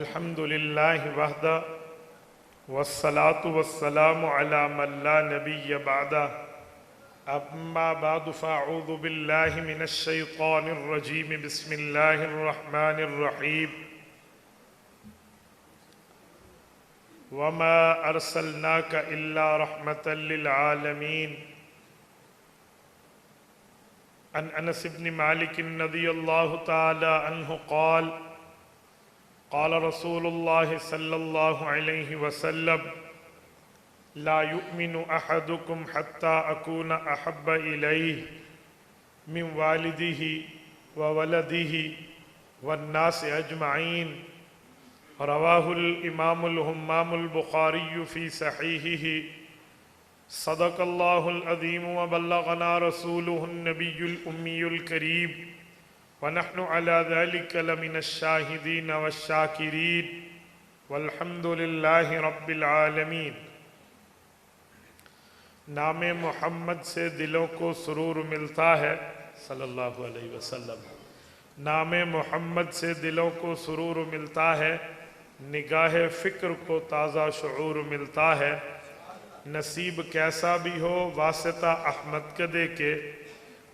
अल्हम्दुलिल्लाहि वहदा वस्सलातु वस्सलामु अला मन ला नबिय्य बअदा अम्मा बअदु फ़अऊज़ु बिल्लाहि मिनश शैतानिर रजीम बिस्मिल्लाहिर रहमानिर रहीम वमा अरसलनाका इल्ला रहमतल लिल आलमीन। अन अनस इब्न मालिक रज़ियल्लाहु तआला अन्हु क़ाल क़ाल रसूलुल्लाह सल्लल्लाहु अलैहि वसल्लम ला युमिनु अहदुकुम हत्ता अकून अहब्ब इलैहि मिन वालिदिही व वलदिही वन्नास अजमईन। रवाहुल इमामुल हुम्मामुल बुखारी फ़ी सहीहिही। सदक़ल्लाहुल अज़ीम व बल्लगना रसूलुहुन नबियुल उम्मियुल करीम व नहनु अला ज़ालिका लमिनश शाहिदीन वश्शाकिरीन वल्हम्दुलिल्लाहि रब्बिल आलमीन। नामे मोहम्मद से दिलों को सुरूर मिलता है सल्लल्लाहु अलैहि वसल्लम। नामे मोहम्मद से दिलों को सुरूर मिलता है, निगाह फ़िक्र को ताज़ा शऊर मिलता है। नसीब कैसा भी हो वास्ता अहमद का दे के,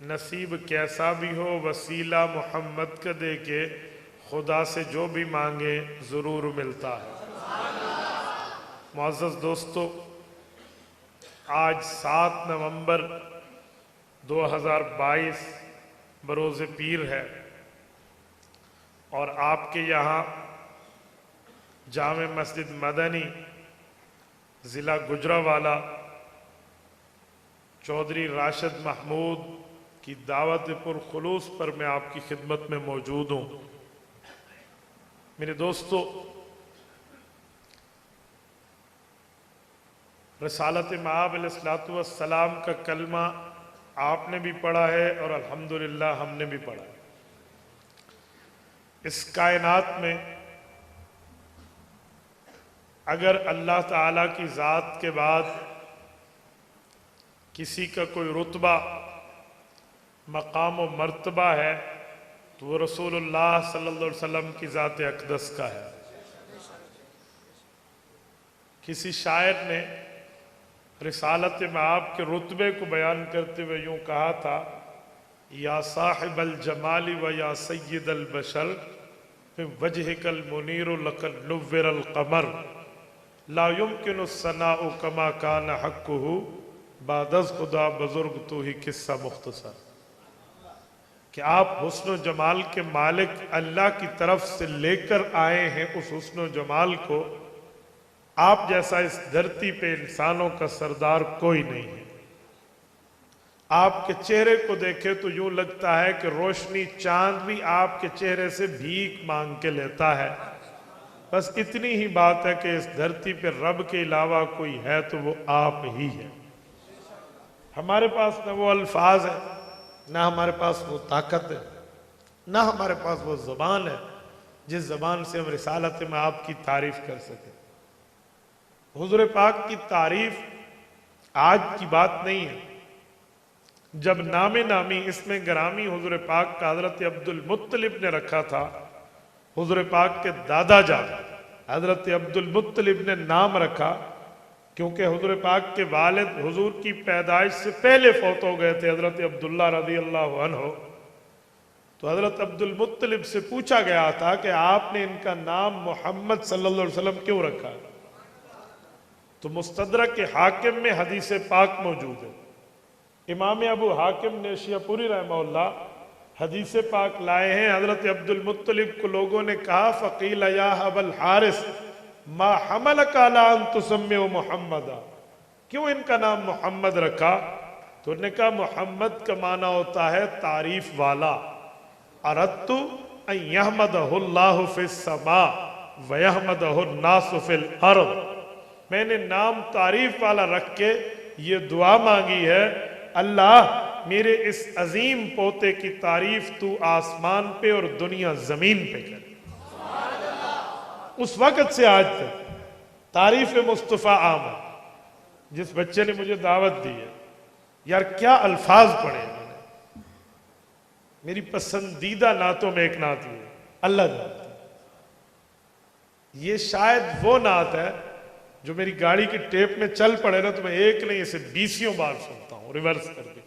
नसीब कैसा भी हो वसीला मोहम्मद का दे के, खुदा से जो भी मांगे ज़रूर मिलता है। मुअज़्ज़ज़ दोस्तों, आज 7 नवंबर 2022 बरोज़ पीर है और आपके यहाँ जामे मस्जिद मदनी ज़िला गुजरावाला चौधरी राशिद महमूद की दावत पुरखुलूस पर मैं आपकी खिदमत में मौजूद हूँ। मेरे दोस्तों, रसालत मआब अलैहिस्सलातु वस्सलाम का कलमा आपने भी पढ़ा है और अल्हम्दुलिल्लाह हमने भी पढ़ा है। इस कायनात में अगर अल्लाह ताला की ज़ात के बाद किसी का कोई रुतबा मकाम व मर्तबा है तो वो रसूलुल्लाह सल्लल्लाहु अलैहि वसल्लम की ज़ात अक़दस का है। किसी शायर ने रिसालत मआब के रुतबे को बयान करते हुए यूँ कहा था, या साहिबल जमाली व या सय्यदल बशर वजहिकल मुनीरु लक़द नुव्विरल क़मर ला युमकिनु सनाउ कमा कान हक़्क़ुहु बादज़ खुदा बुज़ुर्ग तू ही किस्सा मुख्तसर। कि आप हुस्न जमाल के मालिक अल्लाह की तरफ से लेकर आए हैं, उस हुस्न जमाल को आप जैसा इस धरती पे इंसानों का सरदार कोई नहीं है। आपके चेहरे को देखे तो यूं लगता है कि रोशनी चांद भी आपके चेहरे से भीख मांग के लेता है। बस इतनी ही बात है कि इस धरती पे रब के अलावा कोई है तो वो आप ही है। हमारे पास न वो अल्फाज है, ना हमारे पास वो ताकत है, ना हमारे पास वो ज़बान है जिस ज़बान से हम रिसालत में आपकी तारीफ़ कर सकें। हुज़ूर पाक की तारीफ़ आज की बात नहीं है। जब नामे नामी इसमें ग्रामी हुज़ूर पाक का हज़रत अब्दुल मुत्तलिब ने रखा था, हुज़ूर पाक के दादा जान हज़रत अब्दुल मुत्तलिब ने नाम रखा क्योंकि हुज़ूर पाक के वालिद हुज़ूर की पैदाइश से पहले फौत हो गए थे, हज़रत अब्दुल्ला रज़ियल्लाहु अन्हु। तो हज़रत अब्दुल मुत्तलिब से पूछा गया था कि आपने इनका नाम मोहम्मद सल्लल्लाहु अलैहि वसल्लम क्यों रखा? तो मुस्तदरक के हाकिम में हदीस पाक मौजूद है। इमाम अबू हाकिम ने शियापुरी रहमहुल्लाह हदीस पाक लाए हैं। हज़रत अब्दुल मुत्तलिब को लोगों ने कहा, फ़क़ील या अबल हारिस मा हमलक अला अन तुसम्मिउ मुहम्मदा, क्यों इनका नाम मोहम्मद रखा? तो उन्होंने कहा मोहम्मद का माना होता है तारीफ वाला। अरद्तु अन यहमदहुल्लाहु फिस समा व यहमदहु नासु फिल अर्द। मैंने नाम तारीफ वाला रख के ये दुआ मांगी है, अल्लाह मेरे इस अजीम पोते की तारीफ तू आसमान पे और दुनिया जमीन पे कर। उस वक़्त से आज तक तारीफ मुस्तफ़ा आम है। जिस बच्चे ने मुझे दावत दी है, यार क्या अल्फाज पढ़े मैंने। मेरी पसंदीदा नातों में एक नात है, अल्लाह जानता है। ये शायद वो नात है जो मेरी गाड़ी की टेप में चल पड़े ना तो मैं एक नहीं इसे 20 बार सुनता हूं रिवर्स करके।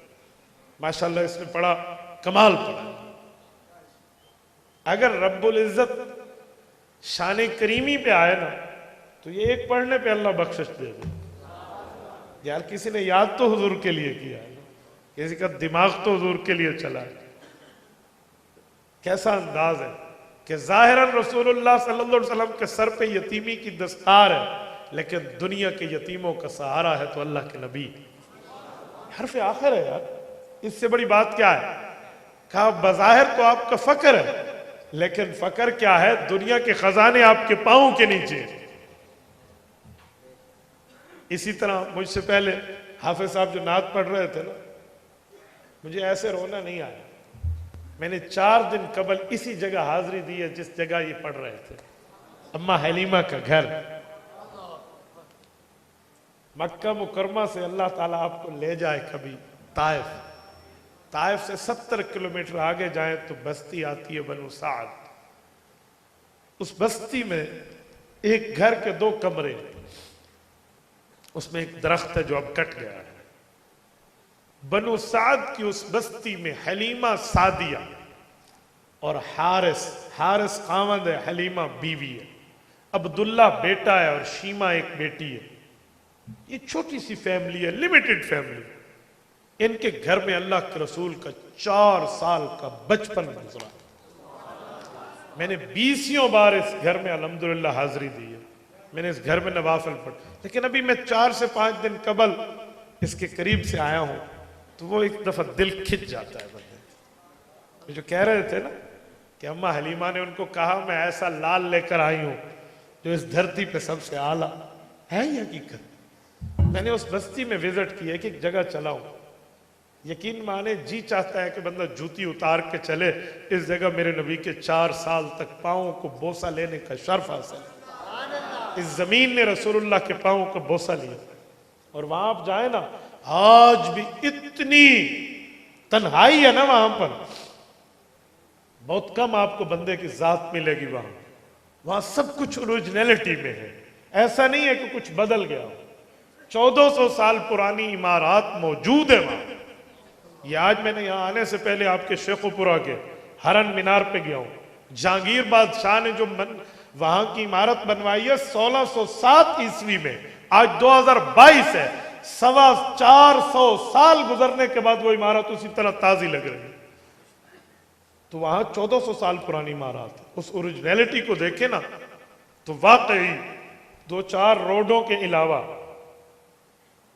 माशाल्लाह इसने पढ़ा, कमाल पढ़ा। अगर रब्बुल इज्जत शान करीमी पे आए ना तो ये एक पढ़ने पे अल्लाह बख्शिश दे दे। यार किसी ने याद तो हुजूर के लिए किया है, किसी का दिमाग तो हुजूर के लिए चला है। कैसा अंदाज है कि जाहिरन रसूलुल्लाह सल्लल्लाहु अलैहि वसल्लम के सर पे यतीमी की दस्तार है, लेकिन दुनिया के यतीमों का सहारा है तो अल्लाह के नबी। हर्फ आखिर है यार, इससे बड़ी बात क्या है? कहा बज़ाहिर तो आपका फकर है, लेकिन फकर क्या है? दुनिया के खजाने आपके पांव के नीचे। इसी तरह मुझसे पहले हाफिज साहब जो नात पढ़ रहे थे ना, मुझे ऐसे रोना नहीं आया। मैंने 4 दिन कबल इसी जगह हाजिरी दी है जिस जगह ये पढ़ रहे थे, अम्मा हलीमा का घर। मक्का मुकरमा से अल्लाह ताला आपको ले जाए कभी ताइफ, ताइफ से 70 किलोमीटर आगे जाए तो बस्ती आती है बनु साद। उस बस्ती में एक घर के 2 कमरे, उसमें एक दरख्त है जो अब कट गया है। बनु साद की उस बस्ती में हलीमा सादिया और हारिस, हारिस खामद है, हलीमा बीवी है, अब्दुल्ला बेटा है और शीमा एक बेटी है। ये छोटी सी फैमिली है, लिमिटेड फैमिली। इनके घर में अल्लाह के रसूल का 4 साल का बचपन गुजरा। मैंने 20 बार इस घर में अल्हम्दुलिल्लाह हाजिरी दी है, मैंने इस घर में नवाफिल पढ़। लेकिन अभी मैं 4 से 5 दिन कबल इसके करीब से आया हूं तो वो एक दफा दिल खिंच जाता है बंदे। जो कह रहे थे ना कि अम्मा हलीमा ने उनको कहा मैं ऐसा लाल लेकर आई हूं जो इस धरती पे सबसे आला है, ये हकीकत। मैंने उस बस्ती में विजिट किया, कि एक जगह चला हूं, यकीन माने जी चाहता है कि बंदा जूती उतार के चले। इस जगह मेरे नबी के 4 साल तक पांवों को बोसा लेने का शर्फ हासिल है। इस जमीन ने रसूलुल्लाह के पांवों को बोसा लिया। और वहां आप जाए ना, आज भी इतनी तन्हाई है ना वहां पर, बहुत कम आपको बंदे की जात मिलेगी वहां। वहां सब कुछ ओरिजिनलिटी में है, ऐसा नहीं है कि कुछ बदल गया हो। 1400 साल पुरानी इमारत मौजूद है वहां। ये आज मैंने यहां आने से पहले आपके शेखुपुरा के हरन मीनार पे गया हूं। जहांगीर बादशाह ने जो वहां की इमारत बनवाई है 1607 ईस्वी में, आज 2022 है, 425 साल गुजरने के बाद वो इमारत उसी तरह ताजी लग रही है। तो वहां 1400 साल पुरानी इमारत, उस ओरिजिनलिटी को देखे ना तो वाकई 2-4 रोडों के अलावा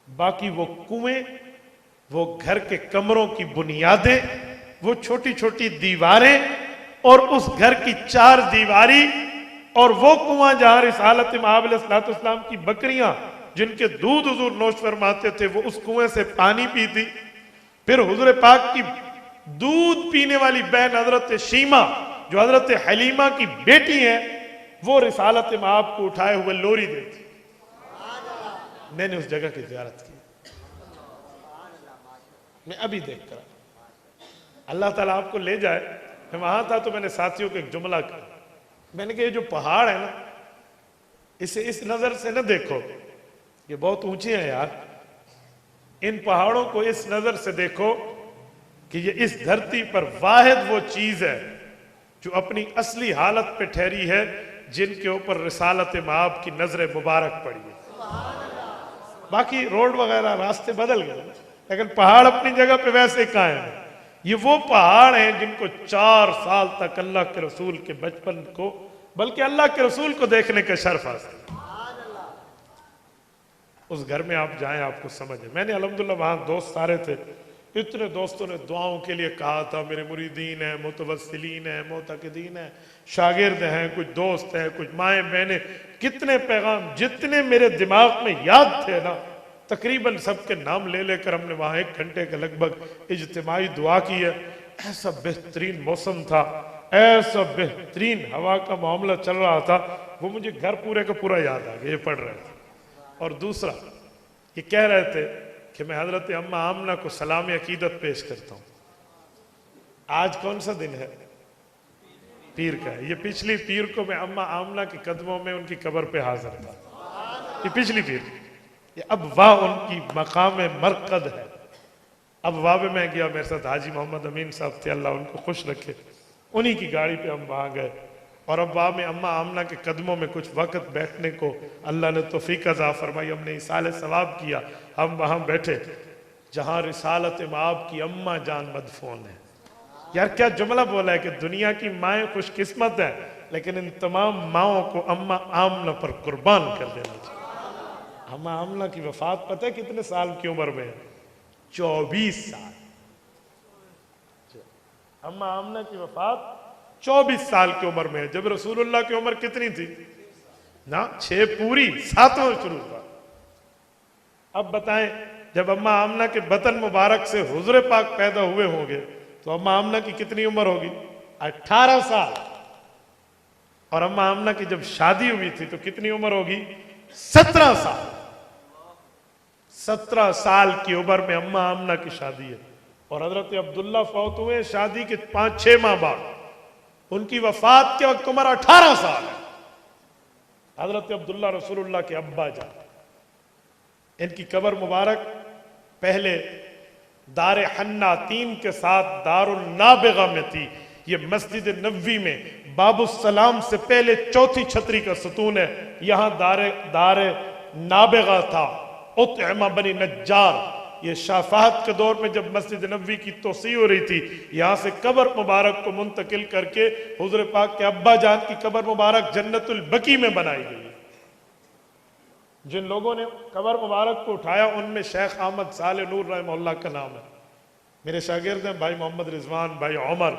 बाकी वो कुएं, वो घर के कमरों की बुनियादें, वो छोटी छोटी दीवारें और उस घर की 4 दीवारी और वो कुआं जहां रिसालत इमाम अलैहिस्सलाम की बकरियां जिनके दूध हुजूर नोश फरमाते थे, वो उस कुएं से पानी पीती। फिर हुजूर पाक की दूध पीने वाली बहन हजरत शीमा जो हजरत हलीमा की बेटी है, वो रिसालत इमाम को उठाए हुए लोरी देती। मैंने उस जगह की ज़ियारत की, मैं अभी देख कर, अल्लाह ताला आपको ले जाए। मैं वहां था तो मैंने साथियों को एक जुमला कहा, मैंने कहा ये जो पहाड़ है ना, इसे इस नजर से न देखो, ये बहुत ऊंचे हैं यार। इन पहाड़ों को इस नजर से देखो कि ये इस धरती पर वाहिद वो चीज है जो अपनी असली हालत पे ठहरी है, जिनके ऊपर रिसालत माब की नजर मुबारक पड़ी है। बाकी रोड वगैरह रास्ते बदल गए, लेकिन पहाड़ अपनी जगह पे वैसे कायम है। ये वो पहाड़ हैं जिनको 4 साल तक अल्लाह के रसूल के बचपन को, बल्कि अल्लाह के रसूल को देखने का शर्फ हासिल। उस घर में आप जाएं, आपको समझे। मैंने अल्हम्दुलिल्लाह वहां दोस्त सारे थे, इतने दोस्तों ने दुआओं के लिए कहा था। मेरे मुरीदीन हैं, मुतवस्सिलीन हैं, मोतक़दीन हैं, शागिर्द हैं, कुछ दोस्त हैं, कुछ माएँ बहनें, कितने पैगाम जितने मेरे दिमाग में याद थे ना, तकरीबन सबके नाम ले लेकर हमने वहाँ 1 घंटे के लगभग इज्तिमाई दुआ की है। ऐसा बेहतरीन मौसम था, ऐसा बेहतरीन हवा का मामला चल रहा था, वो मुझे घर पूरे का पूरा याद आ गया, ये पढ़ रहे थे। और दूसरा ये कह रहे थे कि मैं हजरत अम्मा आमना को सलाम अकीदत पेश करता हूँ। आज कौन सा दिन है? पीर का है। ये पिछली पीर को मैं अम्मा आमना के कदमों में उनकी कब्र पे हाजिर था, ये पिछली पीर। ये अब वाह उनकी मकाम मरकद है। अब वाह में मैं गया, मेरे साथ हाजी मोहम्मद अमीन साहब थे, अल्लाह उनको खुश रखे, उन्हीं की गाड़ी पे हम वहाँ गए। और अब वाह में अम्मा आमना के कदमों में कुछ वक्त बैठने को अल्लाह ने तौफीक अज़ा फरमाई, हमने इसाले सवाब किया। हम वहाँ बैठे जहाँ रिसालत माब की अम्मा जान मदफून है। यार क्या जुमला बोला है कि दुनिया की माएँ खुशकिस्मत है, लेकिन इन तमाम माओं को अम्मा आमना पर कुर्बान कर देना चाहिए। अम्मा आमना की वफात पता है कितने साल की उम्र में? 24 साल। अम्मा आमना की वफात 24 साल की उम्र में है, जब रसूलुल्लाह की उम्र कितनी थी ना? 6 पूरी 7वां शुरू हुआ। अब बताएं, जब अम्मा आमना के बतन मुबारक से हुजूर पाक पैदा हुए होंगे तो अम्मा आमना की कितनी उम्र होगी? 18 साल। और अम्मा आमना की जब शादी हुई थी तो कितनी उम्र होगी? 17 साल। 17 साल की उम्र में अम्मा आमना की शादी है। और हजरत अब्दुल्ला फौत हुए शादी के 5-6 माह बाद। उनकी वफात के वक्त उम्र 18 साल है। हजरत अब्दुल्ला रसूलुल्लाह के अब्बा जान। इनकी कब्र मुबारक पहले दारे हन्ना 3 के साथ दारुल नाबिगा में थी। ये मस्जिद नबवी में बाबुस्सलाम से पहले 4थी छतरी का सतून है। यहाँ दारे नाबिगा था। उतइमा बनी नज्जार, ये शाफाहत के दौर में जब मस्जिद नबवी की तोसी हो रही थी, यहाँ से कब्र मुबारक को मुंतकिल करके हुजूर पाक के अब्बा जान की कब्र मुबारक जन्नतुल बकी में बनाई गई। जिन लोगों ने कब्र मुबारक को उठाया उनमें शेख अहमद साले नूर रहमहुल्लाह का नाम है। मेरे शागिर्द हैं भाई मोहम्मद रिजवान, भाई उमर,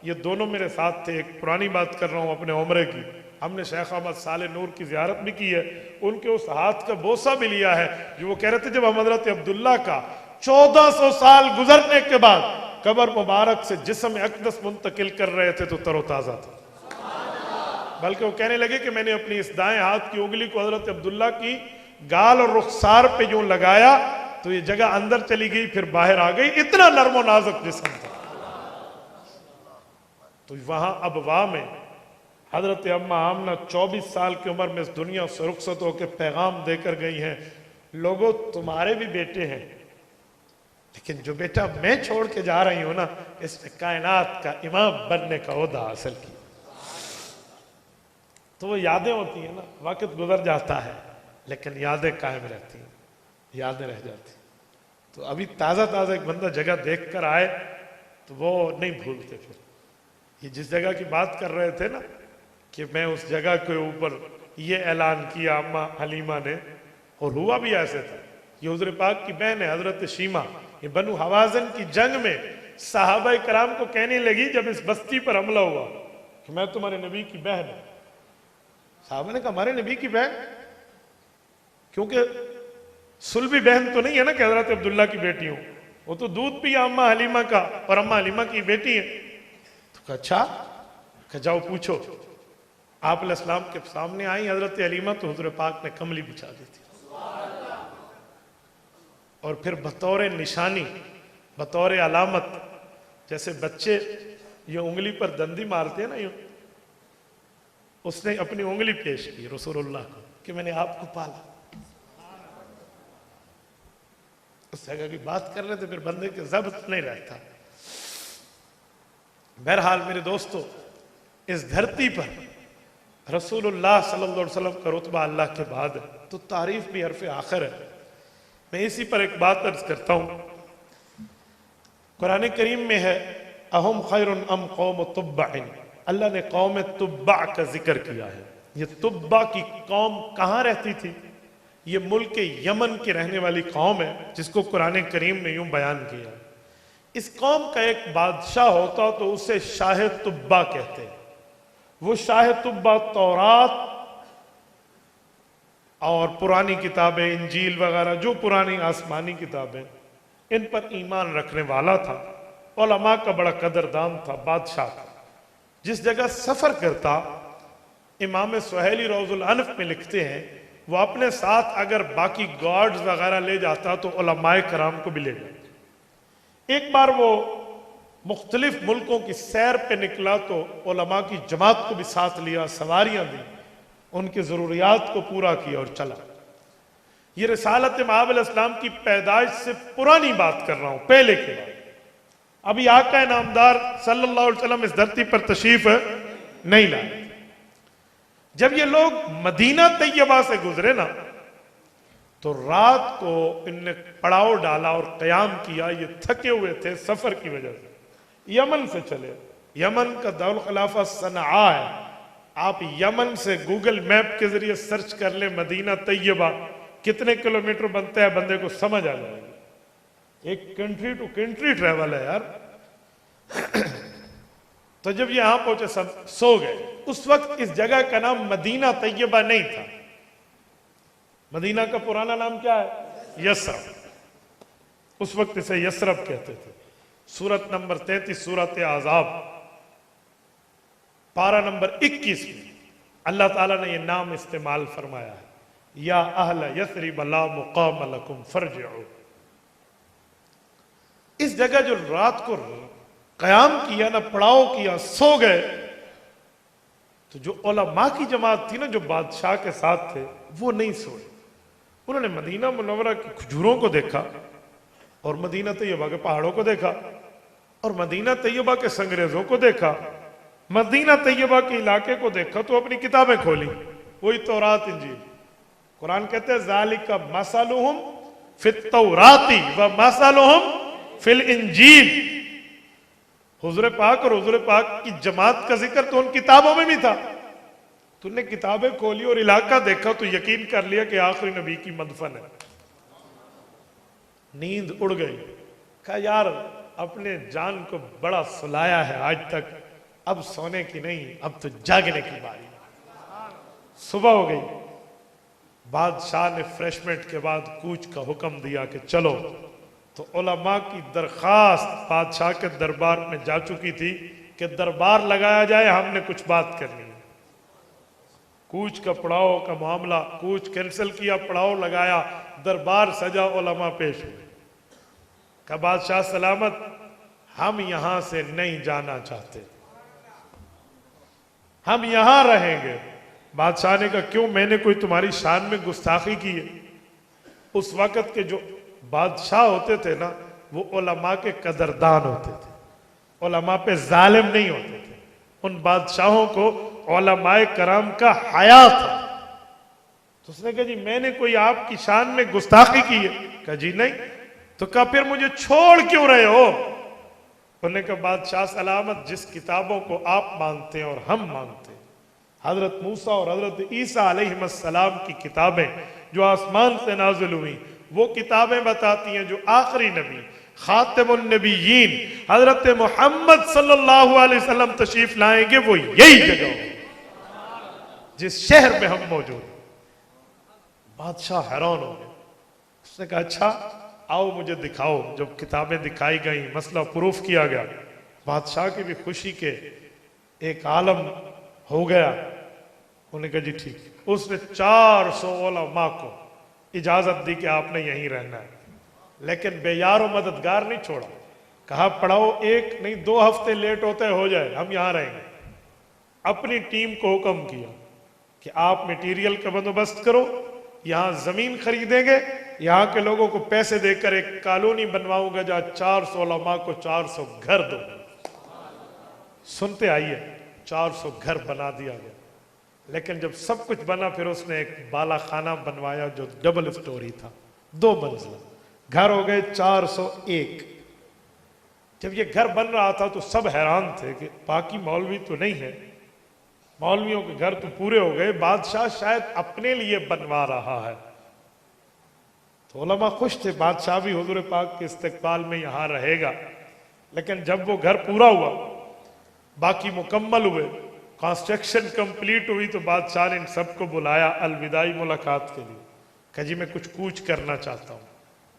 ये दोनों मेरे साथ थे। एक पुरानी बात कर रहा हूँ अपने उम्रे की। हमने शेख अहमद साले नूर की ज़ियारत भी की है, उनके उस हाथ का बोसा भी लिया है जो वो कह रहे थे जब हम हज़रत अब्दुल्ला का 1400 साल गुजरने के बाद कब्र मुबारक से जिस्म अक़दस मुंतकिल कर रहे थे तो तरोताज़ा था। बल्कि वो कहने लगे कि मैंने अपनी इस दाएं हाथ की उंगली को हज़रत अब्दुल्ला की गाल और रुखसार पे यूं लगाया तो ये जगह अंदर चली गई, फिर बाहर आ गई, इतना नर्म नाजुक जिस्म था। तो वहां अब वाह में हजरत अम्मा आमना 24 साल की उम्र में इस दुनिया से रुखसत होकर पैगाम देकर गई हैं, लोगों तुम्हारे भी बेटे हैं, लेकिन जो बेटा मैं छोड़ के जा रही हूं ना, इसने कायनात का इमाम बनने का ओहदा हासिल किया। तो वो यादें होती हैं ना, वक्त गुजर जाता है लेकिन यादें कायम रहती हैं, यादें रह जाती। तो अभी ताज़ा ताज़ा एक बंदा जगह देख कर आए तो वो नहीं भूलते। फिर ये जिस जगह की बात कर रहे थे ना कि मैं उस जगह के ऊपर ये ऐलान किया अम्मा हलीमा ने, और हुआ भी ऐसे था। ये हुज़ूर पाक की बहन है हज़रत शीमा, ये बनु हवाज़न की जंग में सहाबा कराम को कहने लगी जब इस बस्ती पर हमला हुआ कि मैं तुम्हारे नबी की बहन हूं। साहबा ने कहा हमारे नबी की बहन? क्योंकि सुलभी बहन तो नहीं है ना कि हजरत अब्दुल्ला की बेटी हूं, वो तो दूध पिया अम्मा हलीमा का और अम्मा हलीमा की बेटी है। तो कहा अच्छा, कहा जाओ पूछो। आप अलैहिस्सलाम के सामने आई हजरत हलीमा तो हुजूर पाक ने कमली बिछा दी थी, और फिर बतौर निशानी, बतौर अलामत, जैसे बच्चे ये उंगली पर दंदी मारते हैं ना यूं, उसने अपनी उंगली पेश की रसूलुल्लाह को कि मैंने आपको पाला। उस जगह की बात कर रहे थे, फिर बंदे के ज़ब्त नहीं रहता। बहरहाल मेरे दोस्तों, इस धरती पर रसूलुल्लाह सल्लल्लाहु अलैहि वसल्लम का रुतबा अल्लाह के बाद है, तो तारीफ भी हर्फ आखिर है। मैं इसी पर एक बात अर्ज करता हूँ। कुरान करीम में है अहम खैरुन अम कौम तुब्बाइन, अल्लाह ने कौम तुब्बा का जिक्र किया है। ये तुब्बा की कौम कहाँ रहती थी? ये मुल्क यमन की रहने वाली कौम है जिसको कुरान करीम ने यूं बयान किया। इस कौम का एक बादशाह होता तो उसे शाह तुब्बा कहते हैं। वो शाह तुब्बा तौरात और पुरानी किताबें, इंजील वगैरह जो पुरानी आसमानी किताबें, इन पर ईमान रखने वाला था। उलमा का बड़ा कदरदान था, बादशाह था। जिस जगह सफ़र करता, इमाम सुहैली रौज़ुल अनफ में लिखते हैं, वो अपने साथ अगर बाकी गॉड्स वगैरह ले जाता तो उलमाए कराम को भी ले जाता। एक बार वो मुख्तलिफ मुल्कों की सैर पे निकला तो उलमा की जमात को भी साथ लिया, सवारियां दी, उनकी ज़रूरियात को पूरा किया और चला। ये रिसालत मआब अलैहिस्सलाम की पैदाइश से पुरानी बात कर रहा हूं, पहले की बात। अभी आका नामदार सल्लल्लाहु अलैहि वसल्लम इस धरती पर तशरीफ नहीं लाए। जब ये लोग मदीना तैयबा से गुजरे ना, तो रात को इनने पड़ाव डाला और कयाम किया। ये थके हुए थे सफर की वजह से, यमन से चले। यमन का दारुल खिलाफा सनआ है। आप यमन से गूगल मैप के जरिए सर्च कर ले मदीना तैयबा कितने किलोमीटर बनता है, बंदे को समझ आ जाएगी। एक कंट्री टू कंट्री ट्रैवल है यार। तो जब यहां पहुंचे सब सो गए। उस वक्त इस जगह का नाम मदीना तैयबा नहीं था। मदीना का पुराना नाम क्या है? यसरब। उस वक्त इसे यसरब कहते थे। सूरत नंबर 33 सूरत आज़ाब पारा नंबर 21 में अल्लाह ताला ने यह नाम इस्तेमाल फरमाया है, या अहल यसरिब ला मुकाम लकुम फरजिउ। इस जगह जो रात को कयाम किया ना, पड़ाव किया, सो गए, तो जो उलमा की जमात थी ना, जो बादशाह के साथ थे, वो नहीं सोए। उन्होंने मदीना मुनव्वरा की खजूरों को देखा और मदीना तैयबा के पहाड़ों को देखा और मदीना तैयबा के संगरेजों को देखा, मदीना तैयबा के इलाके को देखा। तो अपनी किताबें खोली, वही तौरात इंजील। कुरान कहते हैं ज़ालिका मसलुहुम फित तौराती व मसलुहुम फिल इंजील। हुजूर पाक और हुजूर पाक की जमात का जिक्र तो उन किताबों में भी था। तूने किताबें खोली और इलाका देखा तो यकीन कर लिया कि आखिरी नबी की मदफन है। नींद उड़ गई। कहा यार अपने जान को बड़ा सुलाया है आज तक, अब सोने की नहीं, अब तो जागने की बारी। सुबह हो गई। बादशाह ने फ्रेशमेंट के बाद कूच का हुक्म दिया कि चलो। तो उलमा की दरखास्त बादशाह के दरबार में जा चुकी थी कि दरबार लगाया जाए, हमने कुछ बात करनी है। कूच का पड़ाव का मामला, कूच कैंसिल किया, पड़ाव लगाया, दरबार सजा, उलमा पेश हुए। का बादशाह सलामत, हम यहां से नहीं जाना चाहते, हम यहां रहेंगे। बादशाह ने कहा क्यों, मैंने कोई तुम्हारी शान में गुस्ताखी की है? उस वक्त के जो बादशाह होते थे ना, वो उलमा के कदरदान होते थे, उलमा पे जालिम नहीं होते थे। उन बादशाहों को उलमाए कराम का हया था। तो उसने कहा जी मैंने कोई आपकी शान में गुस्ताखी की है? कहा जी नहीं। तो कहा फिर मुझे छोड़ क्यों रहे हो? उन्होंने कहा बादशाह सलामत, जिस किताबों को आप मानते हैं और हम मानते हैं, हजरत मूसा और हजरत ईसा अलैहिस्सलाम की किताबें जो आसमान से नाजिल हुई, वो किताबें बताती हैं जो आखिरी नबी खातिमुन नबीयीन हजरत मोहम्मद सल्लल्लाहु अलैहि वसल्लम तशरीफ लाएंगे, वो यही जगह जिस शहर में हम मौजूद। बादशाह हैरान हो गए। उसने कहा अच्छा आओ मुझे दिखाओ। जब किताबें दिखाई गई, मसला प्रूफ किया गया, बादशाह की भी खुशी के एक आलम हो गया। उन्होंने कहा जी ठीक। उसने 400 उलमा को इजाजत दी कि आपने यहीं रहना है, लेकिन बेयारो मददगार नहीं छोड़ा। कहा पढ़ाओ, एक नहीं 2 हफ्ते लेट होते हो जाए, हम यहां रहेंगे। अपनी टीम को हुक्म किया कि आप मटेरियल का बंदोबस्त करो, यहां जमीन खरीदेंगे, यहां के लोगों को पैसे देकर एक कॉलोनी बनवाऊंगा जहां 400 उलमा को 400 घर दो। सुनते आइए, 400 घर बना दिया गया। लेकिन जब सब कुछ बना, फिर उसने एक बाला खाना बनवाया जो डबल स्टोरी था, 2 मंजिला। घर हो गए 401। जब ये घर बन रहा था तो सब हैरान थे कि बाकी मौलवी तो नहीं है, मौलवियों के घर तो पूरे हो गए, बादशाह शायद अपने लिए बनवा रहा है। तो उलमा खुश थे, बादशाह भी हुजूर पाक के इस्तकबाल में यहां रहेगा। लेकिन जब वो घर पूरा हुआ, बाकी मुकम्मल हुए, कंस्ट्रक्शन कंप्लीट हुई, तो बादशाह ने इन सबको बुलाया अलविदाई मुलाकात के लिए। कहा जी मैं कुछ कूच करना चाहता हूँ।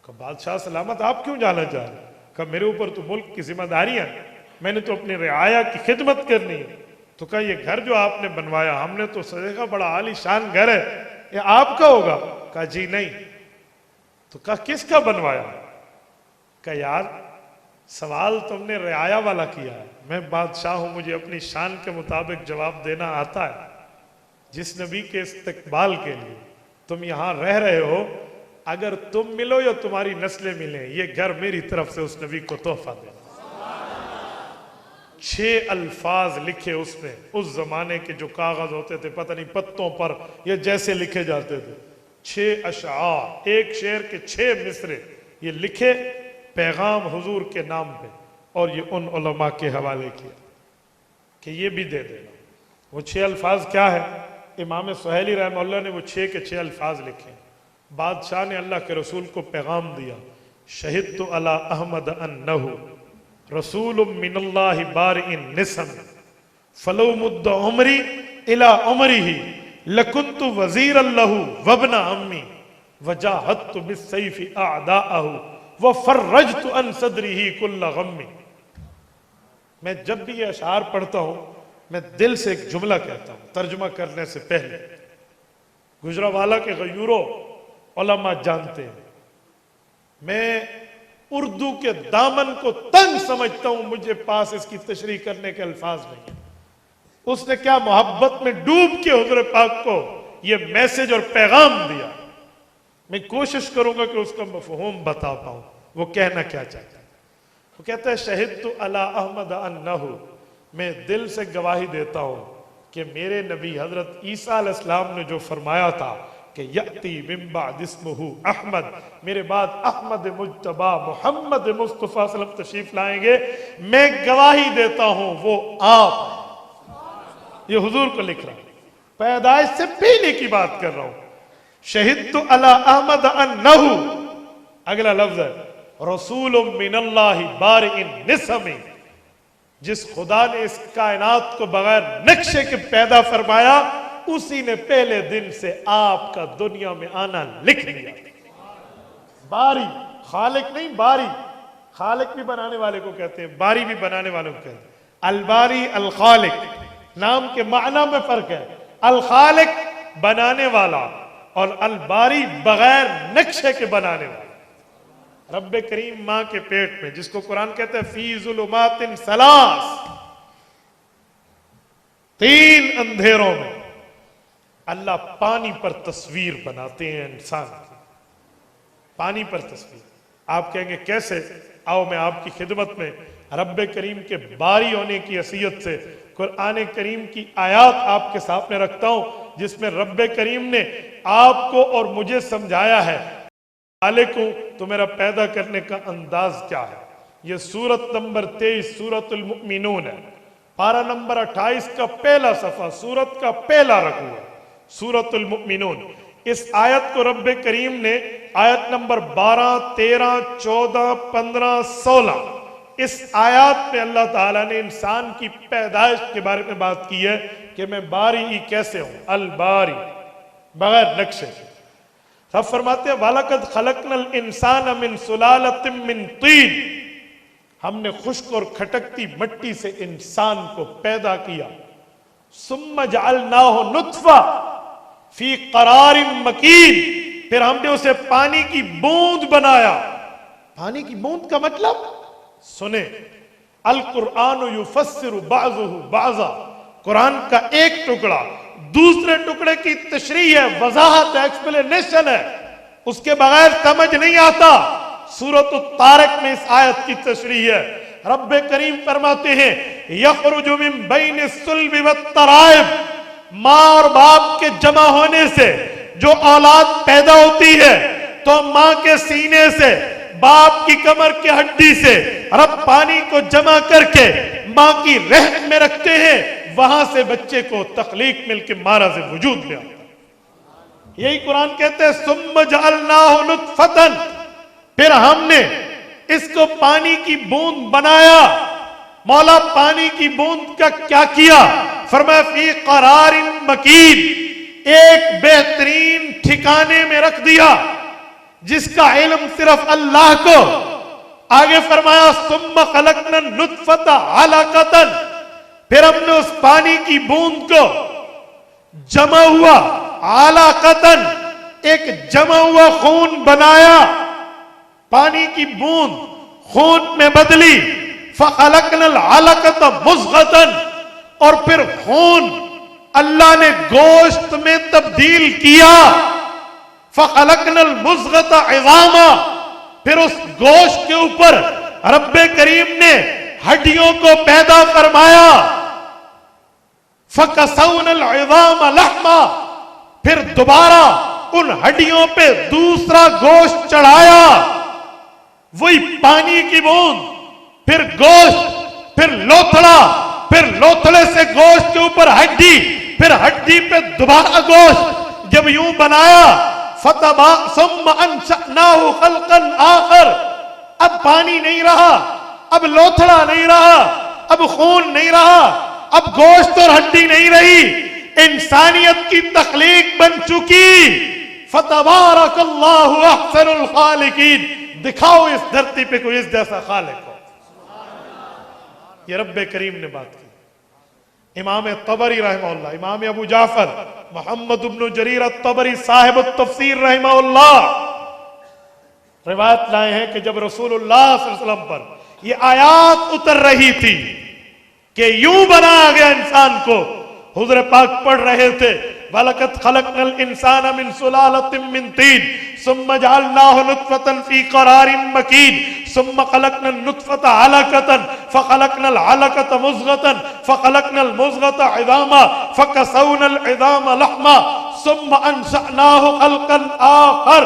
कहा बादशाह सलामत, आप क्यों जाना चाह रहे? कहा मेरे ऊपर तो मुल्क की जिम्मेदारियां, मैंने तो अपने रियाया की खिदमत करनी है। तो कहा ये घर जो आपने बनवाया, हमने तो सोचा बड़ा आलीशान घर है, ये आपका होगा? कहा जी नहीं। तो कहा किसका बनवाया? कहा यार सवाल तुमने रियाया वाला किया है। मैं बादशाह हूं, मुझे अपनी शान के मुताबिक जवाब देना आता है। जिस नबी के इस्तकबाल के लिए तुम यहां रह रहे हो, अगर तुम मिलो या तुम्हारी नस्लें मिले, ये घर मेरी तरफ से उस नबी को तोहफा दे। 6 अल्फाज लिखे उसमें, उस जमाने के जो कागज होते थे पता नहीं पत्तों पर ये जैसे लिखे जाते थे, 6 अशआर, एक शेर के 6 मिसरे ये लिखे, पैगाम हुजूर के नाम पे, और ये उन उलमा के हवाले किया कि ये भी दे देना। वो 6 अल्फाज क्या है? इमाम सुहैली रहमतुल्लाह ने वो 6 के 6 अल्फाज लिखे। बादशाह ने अल्लाह के रसूल को पैगाम दिया, शहिदतु अला अहमद अन्नहु रसूल मिनल्लाहि बारिइन निसम फलो मुद्द उमरी इला उमरिही लकुन्तु वज़ीरन लहु वब्ना अम्मी वजाहतु बिस्सैफि अअदाअहु वफर्रजतु अन सदरिही कुल्ल गम्मी। मैं जब भी ये अशार पढ़ता हूं, मैं दिल से एक जुमला कहता हूं तर्जुमा करने से पहले। गुजरावाला के गयूरों उलमा जानते हैं, मैं उर्दू के दामन को तंग समझता हूं, मुझे पास इसकी तशरीह करने के अल्फाज नहीं है। उसने क्या मोहब्बत में डूब के हुजूर पाक को ये मैसेज और पैगाम दिया। मैं कोशिश करूंगा कि उसका मफहूम बता पाऊं वो कहना क्या चाहता है। वो कहता है शहिदतु अला अहमद अन्नहु, मैं दिल से गवाही देता हूं कि मेरे नबी हजरत ईसा अलैहिस्सलाम ने जो फरमाया था कि यअती मिन बाद इस्मुहु अहमद, मेरे बाद अहमद मुज्तबा मोहम्मद मुस्तफा सल्लल्लाहु अलैहि वसल्लम तशरीफ लाएंगे, मैं गवाही देता हूं वो आप। ये हुजूर को लिख रहा हूं, पैदाइश से पहले की बात कर रहा हूं। शहिदतु अला अहमद अन्नहु, अगला लफ्ज है रसूल मिनल्लाहि बारिइन निसमी, जिस खुदा ने इस कायनात को बगैर नक्शे के पैदा फरमाया, उसी ने पहले दिन से आपका दुनिया में आना लिख लिया। बारी, खालिक नहीं बारी, खालिक भी बनाने वाले को कहते हैं, बारी भी बनाने वाले को कहते हैं। अलबारी अल खालिक, नाम के माना में फर्क है। अल खालिक बनाने वाला और अल बारी बगैर नक्शे के बनाने वाला। रब्बे करीम मां के पेट में, जिसको कुरान कहते हैं फी ज़ुलुमातिन सलास, 3 अंधेरों में अल्लाह पानी पर तस्वीर बनाते हैं इंसान की। पानी पर तस्वीर। आप कहेंगे कैसे? आओ मैं आपकी खिदमत में रब्बे करीम के बारी होने की हैसियत से कुरान करीम की आयत आपके सामने रखता हूं, जिसमें रब्बे करीम ने आपको और मुझे समझाया है मालिक हूं तो मेरा पैदा करने का अंदाज क्या है। यह सूरत नंबर 23 सूरतुल मुमिनून है, पारा नंबर 28 का पहला सफा, सूरत का पहला रकू है, सूरतुल मुमिनून। इस आयत को रब्बे करीम ने आयत नंबर 12, 13, 14, 15, 16, इस आयत में अल्लाह ताला ने इंसान की पैदाइश के बारे में बात की है कि मैं बारी ही कैसे हूं, अल बारी, बगैर नक्शे के। सब फरमाते हैं वालकद खलकनल इंसान मिन सुलालतिम मिन तीन, हमने खुश्क और खटकती मिट्टी से इंसान को पैदा किया। सुम्मा जअलनाहु नुत्फा फी करारिन मकीन, फिर हमने उसे पानी की बूंद बनाया। पानी की बूंद का मतलब सुने, अल कुरान युफस्सिरु बाज़ुहु बाज़ा, कुरान का एक टुकड़ा दूसरे टुकड़े की तशरीह है, वजाहत है, एक्सप्लेनेशन है, उसके बगैर समझ नहीं आता। सूरत तारिक में इस आयत की तशरीह है। रब्बे करीम फरमाते हैं यखरुजु मिन बैनि सुल्बि वत्तराइब, माँ और बाप के जमा होने से जो औलाद पैदा होती है तो माँ के सीने से, बाप की कमर की हड्डी से रब पानी को जमा करके माँ की रहम में रखते हैं, वहां से बच्चे को तखलीक मिलके मारा से वजूद में आता। यही कुरान कहते हैं सुम्मा जअलनाहु नुत्फतन, फिर हमने इसको पानी की बूंद बनाया। मौला पानी की बूंद का क्या किया? फरमाया फी करारिन मकीन, एक बेहतरीन ठिकाने में रख दिया जिसका इल्म सिर्फ अल्लाह को। आगे फरमाया सुम्मा खलकनन नुत्फता अलकतन, फिर हमने उस पानी की बूंद को जमा हुआ अलकतन, एक जमा हुआ खून बनाया। पानी की बूंद खून में बदली, फखलकनल अलकत मुज़गतन, और फिर खून अल्लाह ने गोश्त में तब्दील किया, फखलकनल मुज़गत इज़ामा, फिर उस गोश्त के ऊपर रब्बे करीम ने हड्डियों को पैदा फरमाया, फकसौनल इज़ाम लहमा, फिर दोबारा उन हड्डियों पे दूसरा गोश्त चढ़ाया, वही पानी की बूंद, फिर गोश्त, फिर लोथड़ा, फिर लोथड़े से गोश्त के ऊपर हड्डी, फिर हड्डी पे दोबारा गोश्त, जब यूं बनाया, फतबा सुम्मा अंशअनाहु खल्कन आखर, अब पानी नहीं रहा, अब लोथड़ा नहीं रहा, अब खून नहीं रहा, अब गोश्त और हड्डी नहीं रही, इंसानियत की तख्लीक बन चुकी। फतबारकल्लाहु अहसनुल खालिकीन, दिखाओ इस धरती पे कोई इस जैसा खालिक हो। ये रब्बे करीम ने बात की। इमाम तबरी रहमहुल्लाह, इमाम अबू जाफर मोहम्मद इब्न जरीर तबरी साहिब तफसीर रहमहुल्लाह रिवायत लाए हैं कि जब रसूलुल्लाह सल्लल्लाहु अलैहि वसल्लम पर ये आयात उतर रही थी कि यूं बनाया गया इंसान को, हुज़ूर पाक पढ़ रहे थे, वलक़द खलक़नल इंसान मिन सुलालतिन मिन तीन सुम्मा जअलनाहु नुत्फ़तन फ़ी क़रारिन मकीन सुम्मा खलक़नल नुत्फ़त अलक़तन फ़खलक़नल अलक़त मुज़ग़तन फ़खलक़नल मुज़ग़त इज़ामा फ़कसौनल इज़ाम लहमा सुम्मा अंशअनाहु खल्क़न आखर।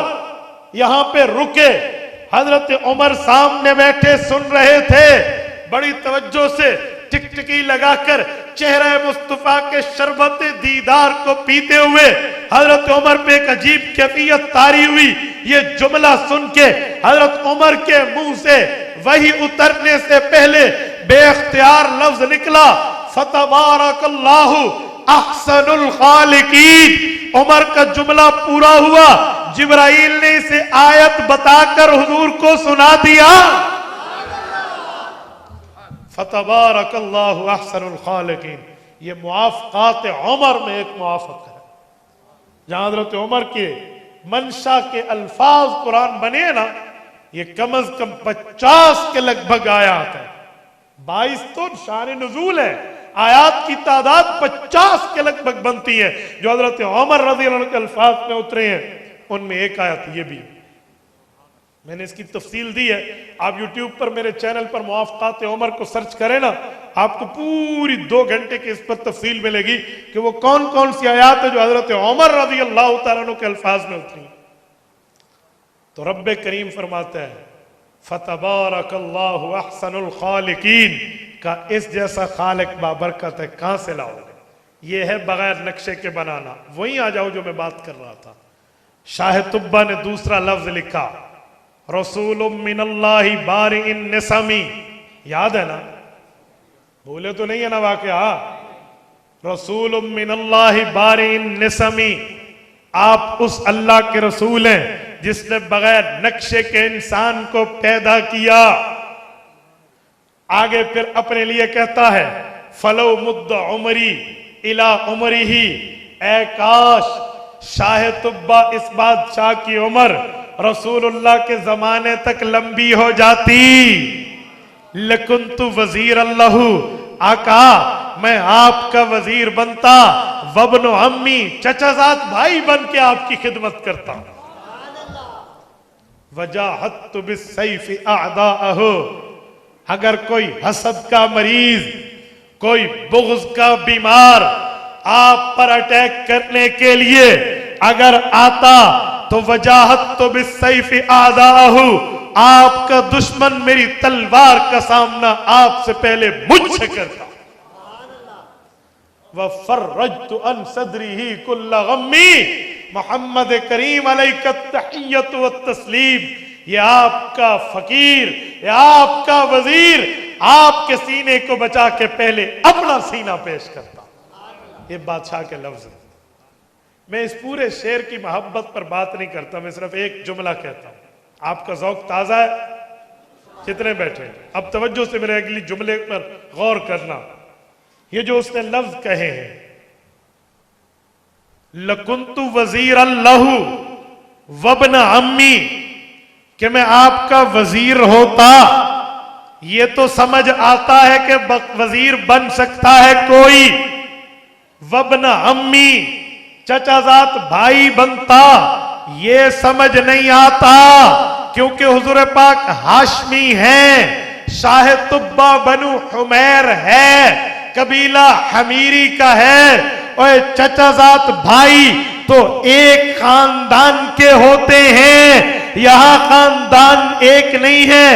यहां पे रुके, हजरत उमर सामने बैठे सुन रहे थे, बड़ी तवज्जो से टिकटिकी लगाकर चेहरे मुस्तफा के शरबत दीदार को पीते हुए हजरत उमर पे एक अजीब कैफियत तारी हुई। ये जुमला सुन के हजरत उमर के मुंह से वही उतरने से पहले बेख्तियार लफ्ज निकला, फतबारकल्लाहु अहसनुल खालिकीन। उमर का जुमला पूरा हुआ, जिब्राइल ने इसे आयत बताकर हुजूर को सुना दिया, फतबारकल्लाहु अहसनुल खालिकीन। ये मुआफ़क़ात उमर में एक मुआफ़क़ है, जहां हज़रत उमर के मंशा के अल्फाज कुरान बने ना, ये कम अज कम 50 के लगभग आयात है। 22 तो शान नुज़ूल है, आयात की तादाद 50 के लगभग बनती है जो हज़रत उमर रज़ी अल्लाह अन्हु के अल्फाज में उतरे हैं। उनमें एक आयत ये भी, मैंने इसकी तफसील दी है, आप यूट्यूब पर मेरे चैनल पर मुआफ़क़ात उमर को सर्च करें ना, आपको पूरी 2 घंटे की इस पर तफसील मिलेगी कि वो कौन कौन सी आयत है जो हजरत उमर रज़ी अल्लाह तआला अन्हु के अल्फाज में उतरी। तो रब्बे करीम फरमाता है, फतबारकल्लाहु अहसनुल खालिकीन का इस जैसा खालिक बाबरकत है, कहां से लाओगे? ये है बगैर नक्शे के बनाना। वहीं आ जाओ जो मैं बात कर रहा था। शाह तुब्बा ने दूसरा लफ्ज लिखा, रसूलुम मिनल्लाहि बारिइन निसमी, याद है ना? भूले तो नहीं है ना वाकया? रसूलुम मिनल्लाहि बारिइन निसमी, आप उस अल्लाह के रसूल हैं जिसने बगैर नक्शे के इंसान को पैदा किया। आगे फिर अपने लिए कहता है, फलो मुद्द उमरी इला उमरी ही, ए काश शाह तुब्बा इस बादशाह की उम्र रसूलुल्लाह के जमाने तक लंबी हो जाती, लकुन्तु वजीर अल्लाहु, आका मैं आपका वजीर बनता, वब्नु अम्मी, चचाजाद भाई बन के आपकी खिदमत करता। वजाहत्तु बिस्सैफि अअदाअहु, अगर कोई हसद का मरीज, कोई बुग़्ज़ का बीमार आप पर अटैक करने के लिए अगर आता तो वजाहत तो बिस्सैफि आदाहु, आपका दुश्मन मेरी तलवार का सामना आपसे पहले मुझसे करता। वफर्रजतु अन सदरिही कुल्ल गम्मी, मोहम्मद करीम अलैका तहिय्यतु व तस्लीम, ये आपका फकीर, ये आपका वजीर आपके सीने को बचा के पहले अपना सीना पेश करता। ये बादशाह के लफ्ज हैं। मैं इस पूरे शेर की मोहब्बत पर बात नहीं करता, मैं सिर्फ एक जुमला कहता हूं। आपका ज़ौक़ ताज़ा है कितने बैठे? अब तवज्जो से मेरे अगली जुमले पर गौर करना। ये जो उसने लफ्ज कहे हैं, लकुन्तु वजीर अल्लाहु वब्न अम्मी, कि मैं आपका वजीर होता ये तो समझ आता है कि वजीर बन सकता है कोई, वबन अम्मी चचाजात भाई बनता, ये समझ नहीं आता, क्योंकि हुजूर पाक हाशमी हैं, शाह तुब्बा बनु हुमैर है, कबीला हमीरी का है, और चचाजात भाई तो एक खानदान के होते हैं। यहां खानदान एक नहीं है,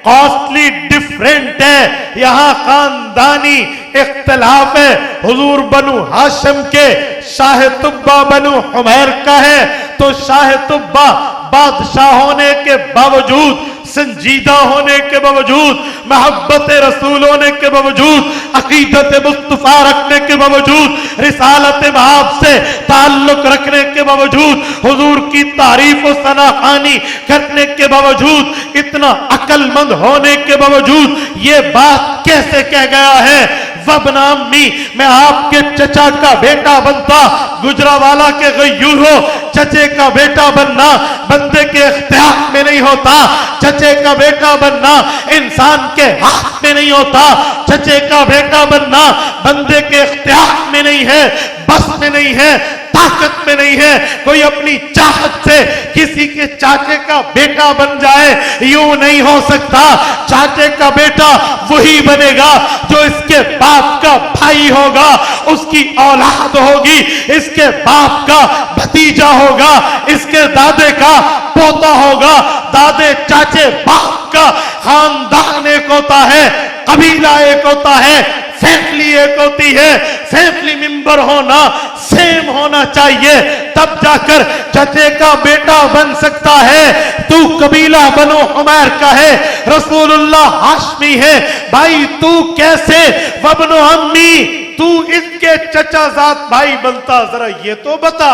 कॉस्टली डिफरेंट है, यहां खानदानी इख्तलाफ है। हुजूर बनु हाशिम के शाह तुब्बा बनु हुमैर का है, तो शाह तुब्बा बादशाह होने के बावजूद, संजीदा होने के बावजूद, मोहब्बत रसूल होने के बावजूद, अकीदत मुस्तफा रखने के बावजूद, रिसालत महब से ताल्लुक रखने के बावजूद, हुजूर की तारीफ और सनाखानी करने के बावजूद, इतना अक्लमंद होने के बावजूद ये बात कैसे कह गया है, वबन अम्मी, मैं आपके चचा का बेटा बनता। गुजरावाला के गयूर हो, चचे का बेटा बनना बंदे के इख्तियार में नहीं होता, चचे का बेटा बनना इंसान के हाथ में नहीं होता, चचे का बेटा बनना बंदे के इख्तियार में नहीं है, बस में नहीं है, ताकत में नहीं है। कोई अपनी चाहत से किसी के चाचे का बेटा बन जाए, यूं नहीं हो सकता। चाचे का बेटा वही बनेगा जो इसके बाप का भाई होगा, उसकी औलाद होगी, इसके बाप का भतीजा होगा, इसके दादे का पोता होगा, दादे चाचे बाप का खानदान एक होता है, कबीला एक होता है, फैमिली एक होती है। फैमिली मेंबर होना सेम होना चाहिए, तब जाकर चचे का बेटा बन सकता है। तू कबीला बनो उमैर का है, रसूलुल्लाह हाशमी है, भाई तू कैसे वबनो अम्मी, तू इनके चचाजात भाई बनता, जरा ये तो बता।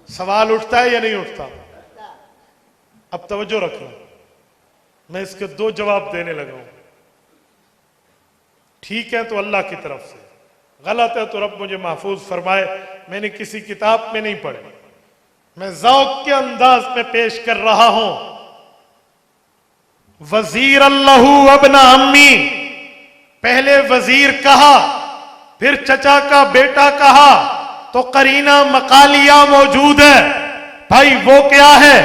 सवाल उठता है या नहीं उठता? अब तवज्जो रखना, मैं इसके दो जवाब देने लगा हूं। ठीक है तो अल्लाह की तरफ से, गलत है तो रब मुझे महफूज फरमाए, मैंने किसी किताब में नहीं पढ़े, मैं ज़ौक़ के अंदाज में पेश कर रहा हूं। वजीर अल्लाहु वबना अम्मी, पहले वजीर कहा, फिर चचा का बेटा कहा, तो करीना मकालिया मौजूद है। भाई वो क्या है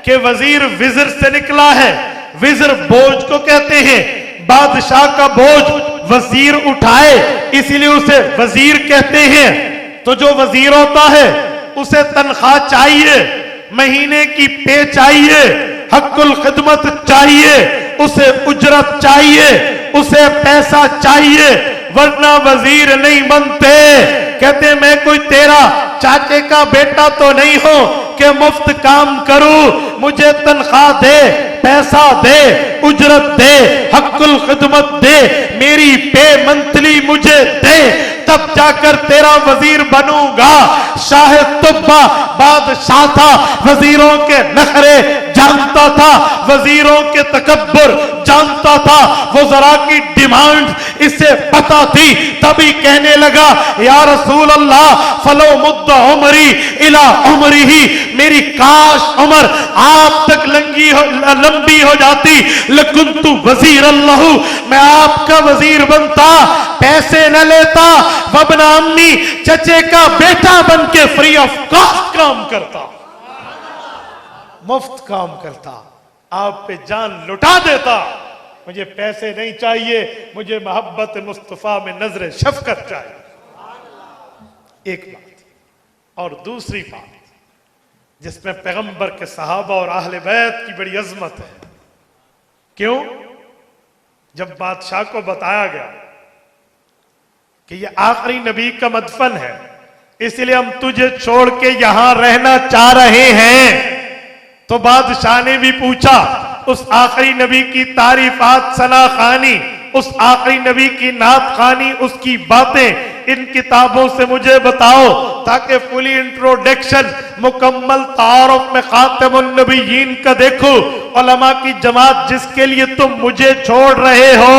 कि वजीर विज़र से निकला है, विज़र बोझ को कहते हैं, बादशाह का बोझ वजीर उठाए इसीलिए उसे वजीर कहते हैं। तो जो वजीर होता है उसे तनख्वाह चाहिए, महीने की पे चाहिए, हक्कुल खिदमत चाहिए, उसे उजरत चाहिए, उसे पैसा चाहिए, वरना वजीर नहीं बनते। कहते मैं कोई तेरा चाचे का बेटा तो नहीं हूं कि मुफ्त काम करूं, मुझे तनख्वाह दे, पैसा दे, उजरत दे, हक्कुल खिदमत दे, मेरी पे मंथली मुझे दे, तब जाकर तेरा वजीर बनूंगा। शाह तुब्बा बादशाह था, वजीरों के नखरे जानता था, वजीरों के तकब्बुर जानता था, वो जरा की डिमांड इसे पता थी, तभी कहने लगा या रसूल अल्लाह फलो मुद्दा उमरी इला उमरी ही, मेरी काश उम्र आप तक लंबी हो जाती, लकुन्तु वजीर अल्लाह, मैं आपका वजीर बनता, पैसे न लेता, वबना अम्मी चचे का बेटा बन के फ्री ऑफ कॉस्ट काम करता, मुफ्त काम करता, आप पे जान लुटा देता। मुझे पैसे नहीं चाहिए, मुझे मोहब्बत मुस्तफा में नजर शफकत चाहिए। एक बात, और दूसरी बात जिसमें पैगंबर के सहाबा और अहले बैत की बड़ी अजमत है। क्यों? जब बादशाह को बताया गया कि ये आखिरी नबी का मदफन है, इसलिए हम तुझे छोड़ के यहां रहना चाह रहे हैं, तो बादशाह ने भी पूछा उस आखिरी नबी की तारीफात सना खानी, उस आखिरी नबी की नात खानी, उसकी बातें इन किताबों से मुझे बताओ, ताकि फुली इंट्रोडक्शन मुकम्मल तारुफ में खातमुन नबीयीन का देखो। उलमा की जमात जिसके लिए तुम मुझे छोड़ रहे हो,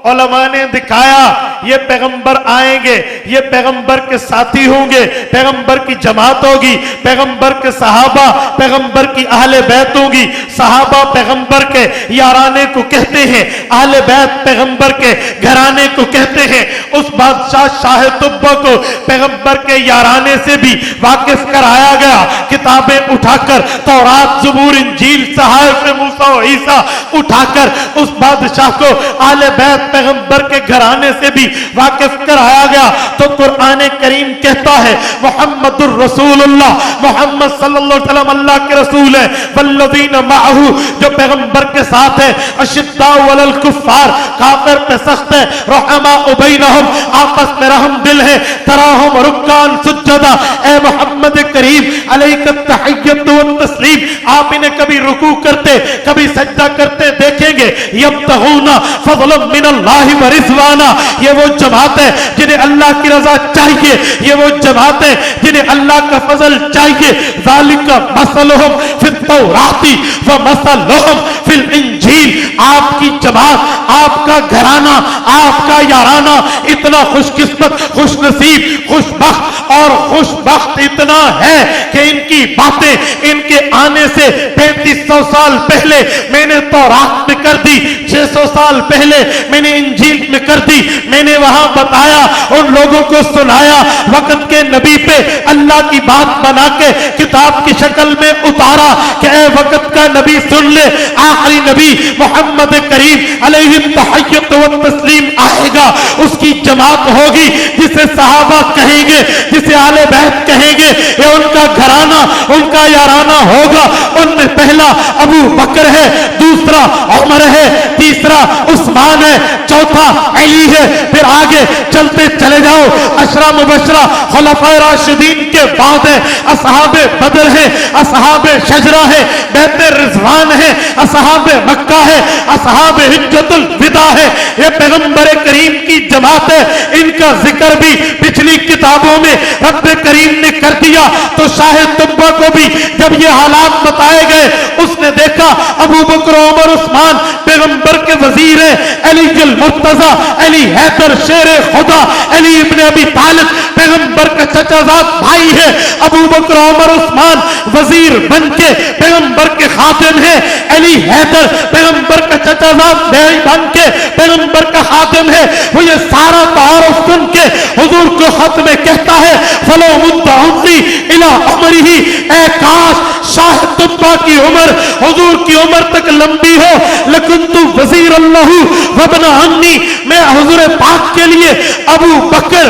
उलमा ने दिखाया ये पैगंबर आएंगे, ये पैगंबर के साथी होंगे, पैगंबर की जमात होगी, पैगंबर के सहाबा, पैगंबर की अहले बैत होगी। सहाबा पैगंबर के याराने को कहते हैं, अहले बैत पैगंबर के घराने को कहते हैं। उस बादशाह शाह तुब्बा को पैगंबर के याराने से भी वाकिफ कराया गया। किताबें उठाकर तौरात, ज़बूर, इंजील, सहाइफ मूसा और ईसा उठाकर उस बादशाह को अहले बैत पैगंबर के घराने से भी वाकिफ कराया गया। तो कुरान करीम कहता है मुहम्मदुर रसूलुल्लाह, मोहम्मद सल्लल्लाहु अलैहि वसल्लम अल्लाह के रसूल है। वल्लज़ीना मअहू, जो पैगंबर के साथ है, अशिद्दाउ अलल कुफ्फार, काफिर पे सख्त है, रहमाउ बैनहुम, आपस में रहम दिल है, तराहुम रुक्कान सुज्जदा। ए मोहम्मद करीम अलैका तहिय्यतु व तस्लीम, आप इन्हें कभी रुकू करते, कभी सजदा करते देखेंगे। यब्तगूना फज़लन मिनल्लाहि व रिज़वाना, ये वो जमात है जिन्हें अल्लाह की रजा चाहिए, ये वो जमात है जिन्हें अल्लाह का फजल चाहिए। ज़ालिका मसलुहुम फित तौराती व मसलुहुम फिल इंजील, आपकी जमात, आपका घराना, आपका याराना इतना खुशकिस्मत, खुशनसीब, खुशबख्त और खुशबख्त इतना है कि इनकी बातें इनके आने से 3500 साल पहले मैंने तौरात में कर दी, 600 साल पहले मैंने इंजील में कर दी। मैंने वहां बताया, उन लोगों को सुनाया, वक्त के नबी पे अल्लाह की बात बना के किताब की शक्ल में उतारा कि ए वक्त का नबी सुन ले, आखिरी नबी मोहम्मद करीम अलैहि तहिय्यत व तस्लीम आएगा। उसकी जमात होगी जिसे सहाबा कहेंगे, जिसे आले बैत कहेंगे, ये उनका घराना, उनका याराना होगा। उनमें पहला अबू बकर है, दूसरा उमर है, तीसरा उस्मान है, चौथा अली है। फिर आगे चलते चले जाओ, अशरा मुबशरा खुलफाए राशिदीन के बाद है, असहाबे बदर है, असहाबे शजरा है, बैते रिजवान है, असहाबे मक्का है, असहाबे हिज्जतुल विदा है। ये पैगंबर करीम की जमात है। इनका जिक्र भी पिछली किताबों में रब करीम ने कर दिया। तो शाह तुब्बा को भी जब ये हालात बताए गए, उसने देखा अबू बकर, उमर, उस्मान पैगंबर के वजीर है, अली अल मुर्तजा, अली हैदर शेर खुदा, अली इब्ने अबी तालिब पैगंबर का चचाजाद भाई है। अबू बकर, उमर, उस्मान वजीर बन के पैगंबर के खातिम है। अली हैदर पैगंबर का चचाजाद भाई बन के पैगंबर का खातिम है। वो ये सारा तारुफ सुन के हुजूर को खत में कहता है, फलो मुद्दाउसी इला उमरिही, ए काश शाह तुब्बा की उम्र हुजूर की उम्र तक लंबी हो। लकुन्तु वजीर अल्लाह वबना अन्नी, मैं हुजूर पाक के लिए अबू बकर,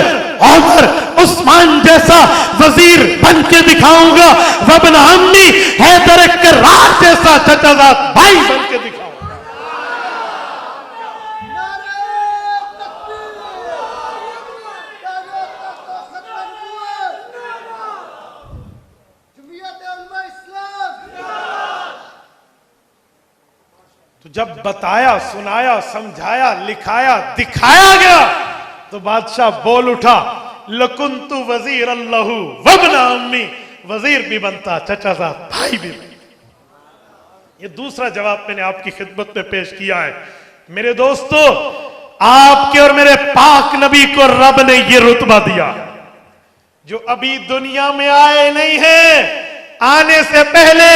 उमर, उस्मान जैसा वजीर बन के दिखाऊंगा। वबना अन्नी, हैदर कर्रार जैसा चचाजाद भाई बन के दिखाऊंगा। तो जब बताया, सुनाया, समझाया, लिखाया, दिखाया गया, तो बादशाह बोल उठा, लकुन्तु वजीर अल्लाहु वबना अम्मी, वजीर भी बनता, चचाजाद भाई भी बनता। ये दूसरा जवाब मैंने आपकी खिदमत में पेश किया है। मेरे दोस्तों, आपके और मेरे पाक नबी को रब ने ये रुतबा दिया जो अभी दुनिया में आए नहीं है। आने से पहले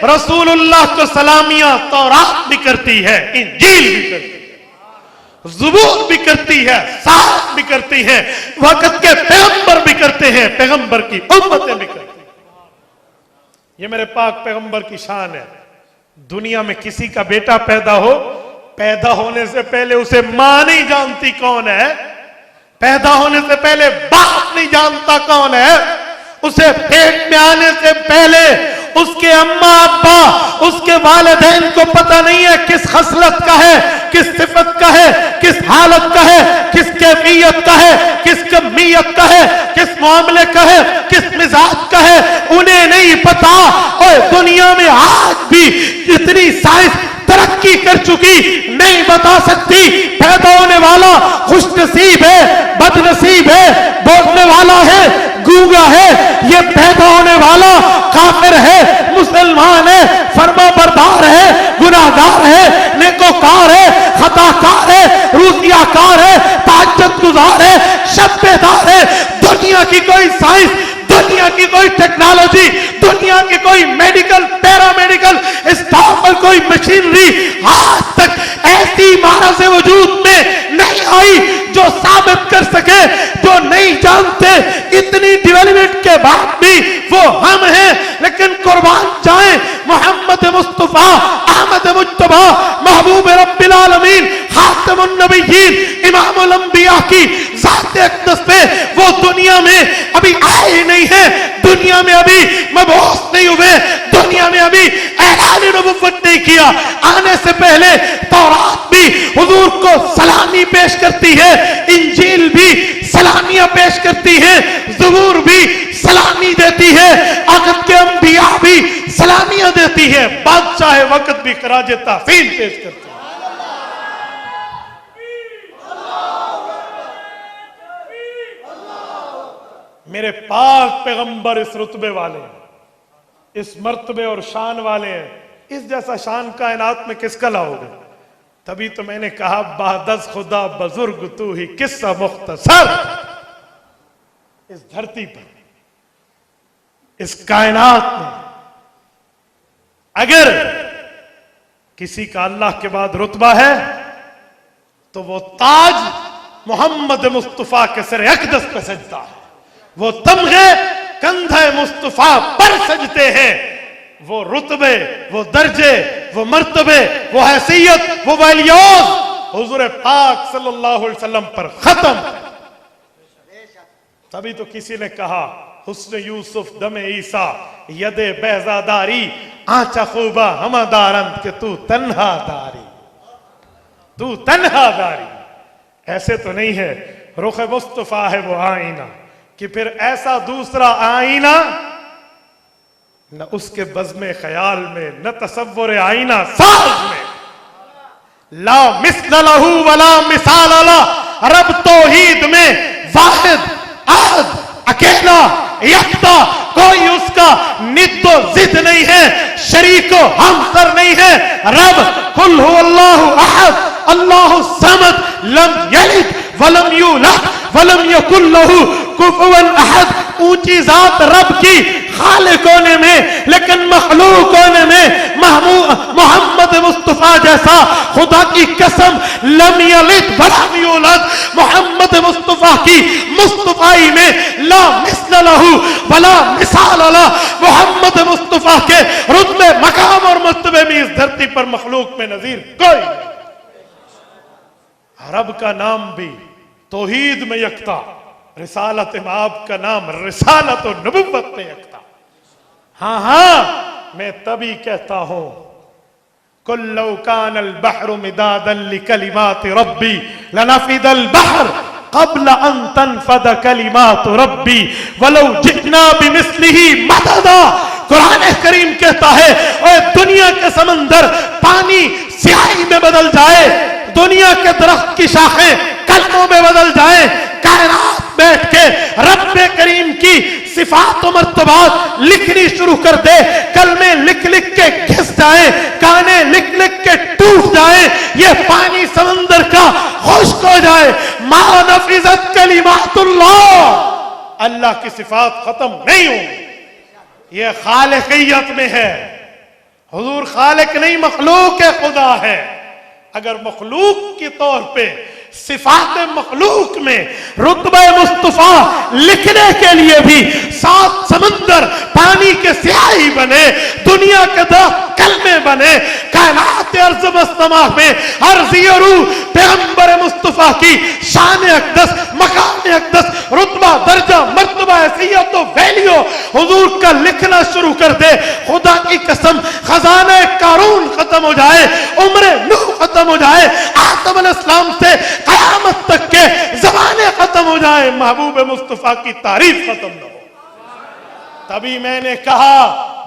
रसूलुल्लाह को सलामियां तौरात भी करती है, इंजील भी करती है, ज़बूर भी करती है, साथ भी करती है, वक्त के पैगंबर भी करते हैं, पैगंबर की उम्मतें भी करती हैं। ये मेरे पाक पैगंबर की शान है। दुनिया में किसी का बेटा पैदा हो, पैदा होने से पहले उसे मां नहीं जानती कौन है, पैदा होने से पहले बाप नहीं जानता कौन है, उसे पेट में आने से पहले उसके अम्मा अब्बा, उसके वालिदैन को पता नहीं है किस खसलत का है, किस सिफत का है, किस हालत का है, किस कैफियत का है, किस कमियत का है, किस मामले का है, किस मिजाज का है, उन्हें नहीं पता। और दुनिया में आज भी इतनी साइंस तरक्की कर चुकी, नहीं बता सकती पैदा होने वाला खुशनसीब है, बदनसीब है, बोलने वाला है, गूंगा है, ये पैदा होने वाला काफिर है, मुसलमान है, फरमा बरदार है, गुनाहगार है, नेकोकार है, खताकार है, रूसियाकार है, ताज्जुद गुजार साइंस, दुनिया की कोई टेक्नोलॉजी, दुनिया की कोई मेडिकल, पैरामेडिकल, स्टाफ, कोई मशीनरी आज तक ऐसी मानव से वजूद में नहीं आई जो साबित कर सके, जो नहीं जानते। इतनी डेवलपमेंट के बाद भी वो हम हैं। लेकिन कुर्बान जाए मोहम्मद मुस्तफा, अहमद मुज्तबा, महबूब रब्बिल आलमीन, खातमुन नबिय्यीन, इमामुल अंबिया की ज़ात अक़दस पे। वो दुनिया में अभी आए ही नहीं है, दुनिया में अभी मबऊस नहीं हुए, दुनिया में अभी ऐलान नबुव्वत नहीं किया। आने से पहले तौरात भी हुजूर को सलामी पेश करती है, इंजील भी सलामियां पेश करती है, ज़बूर भी सलामी देती है, अक़द के अंबिया भी सलामियां देती है, बादशाह वक्त भी खराज तहसीन पेश करती है। मेरे पाक पैगंबर इस रुतबे वाले हैं, इस मर्तबे और शान वाले हैं। इस जैसा शान कायनात में किसका लाओगे? तभी तो मैंने कहा बादस खुदा बुजुर्ग तू ही किस्सा मुख्तसर। इस धरती पर, इस कायनात में अगर किसी का अल्लाह के बाद रुतबा है तो वो ताज मोहम्मद मुस्तफा के सिर अक़दस पे सजता है, वो तमगे कंधे मुस्तफा पर सजते हैं। वो रुतबे, वो दर्जे, वो मर्तबे, वो हैसियत, वो वैलियोज हुजूर पाक सल्लल्लाहु अलैहि वसल्लम पर खत्म। तभी तो किसी ने कहा हुस्न यूसुफ दमे ईसा यदे बेजादारी आंचा खूबा हमादारन के तू तन्हा दारी, तू तन्हा दारी। ऐसे तो नहीं है, रुख मुस्तफा है वो आईना कि फिर ऐसा दूसरा आईना न उसके बज़्मे ख्याल में, न तसव्वुर आईना साज में। ला मिस्ल लहू वला मिसाल ला, रब तौहीद में वाहिद अहद, अकेला यकता, कोई उसका निद्दो जिद नहीं है, शरीको हमसर नहीं है। रब कुल हुवल्लाहु अहद अल्लाहु समद लम यलिद वलम यूलद वलम यकुल लहू कुफुवन अहद। ऊंची जात रब की खालिक होने में, लेकिन मखलूक होने में मोहम्मद मुस्तफा जैसा, खुदा की कसम, लम यलिद वलम यूलद। मोहम्मद मुस्तफा की मुस्तफाई में ला मिस्ल लहू वला मिसाल ला। मोहम्मद मुस्तफा के रुतबे, मकाम और मर्तबे में इस धरती पर मखलूक में नजीर कोई। रब का नाम भी तौहीद में यकता, रिसालत माब का नाम रिसालत और नबुव्वत में यकता। हाँ हाँ, मैं तभी कहता हूं कुल्लौ कानल बहरु मिदादन लिकलिमाति रब्बी लनफिदल बहर क़ब्ल अन तनफद कलिमात रब्बी वलौ जितना बिमिस्लिही मददा। कुरान करीम कहता है ओए दुनिया के समंदर पानी स्याही में बदल जाए, दुनिया के दरख्त की शाखें कलमों में बदल जाए, कायनात बैठ के रब्बे करीम की सिफात और मर्तबात लिखनी शुरू कर दे, कलमे लिख लिख के घिस जाए, गाने लिख लिख के टूट जाए, ये पानी समंदर का खुश्क हो जाए, मा नफिज़त कलिमातुल्लाह, अल्लाह की सिफात खत्म नहीं होगी। ये खालिकियत में है। हुजूर खालिक नहीं, मखलूक है, खुदा है। अगर मखलूक के तौर पे सिफात मखलूक में रुतबा मुस्तफा लिखने के लिए भी सात समंदर पानी के स्याही बने, दुनिया के दरख्त कलमे बने, कायनात अर्ज़ मस्तमा में अर्ज़ पैगंबर मुस्तफा की शान अक़दस, मकाम अक़दस, रुतबा, दर्जा, मर्तबा, हैसियत और वैल्यू हुजूर का लिखना शुरू कर दे। खुदा की कसम, खजाना कारून खत्म हो जाए, उम्र नूह खत्म हो जाए, आदम अलैहिस्सलाम से क़यामत तक के ज़माने खत्म हो जाए, महबूब मुस्तफा की तारीफ खत्म न हो। तभी मैंने कहा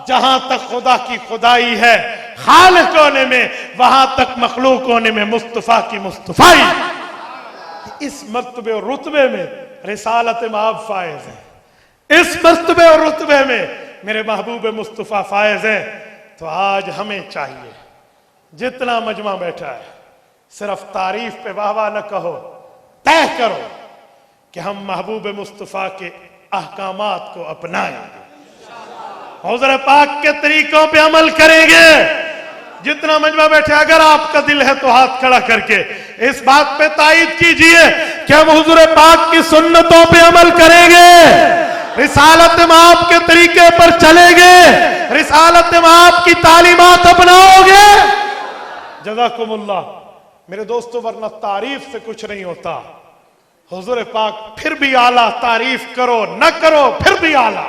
जहां तक खुदा की खुदाई है खालिक होने में, वहां तक मखलूक होने में मुस्तफा की मुस्तफाई। इस मर्तबे और रुतबे में रिसालत माब फायज है, इस मर्तबे और रुतबे में मेरे महबूब मुस्तफा फायज है। तो आज हमें चाहिए, जितना मजमा बैठा है, सिर्फ तारीफ पे वाह वाह न कहो, तय करो कि हम महबूब मुस्तफा के अहकामात को अपनाएंगे, हुज़ूर पाक के तरीकों पे अमल करेंगे। जितना मजमा बैठे, अगर आपका दिल है तो हाथ खड़ा करके इस बात पे तायद कीजिए कि हम हुज़ूर पाक की सुन्नतों पे अमल करेंगे, रिसालत में आपके तरीके पर चलेंगे, रिसालत में आपकी तालीमात अपनाओगे। जज़ाकुमुल्लाह। मेरे दोस्तों, वरना तारीफ से कुछ नहीं होता। हुज़ूर पाक फिर भी आला, तारीफ करो न करो फिर भी आला।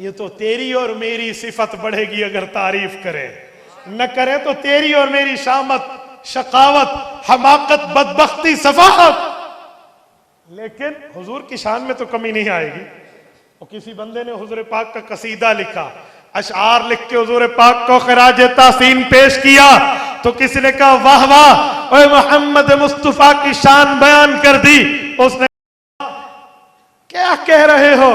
ये तो तेरी और मेरी सिफत बढ़ेगी अगर तारीफ करे, न करे तो तेरी और मेरी शामत, शकावत, हमाकत, बदबख्ती, सफाहत। लेकिन हुजूर की शान में तो कमी नहीं आएगी। और किसी बंदे ने हुजूर पाक का कसीदा लिखा, अशआर लिख के हुजूर पाक को खराज तासीन पेश किया, तो किसी ने कहा वाह वाह, ओए मोहम्मद मुस्तफा की शान बयान कर दी। उसने क्या कह रहे हो,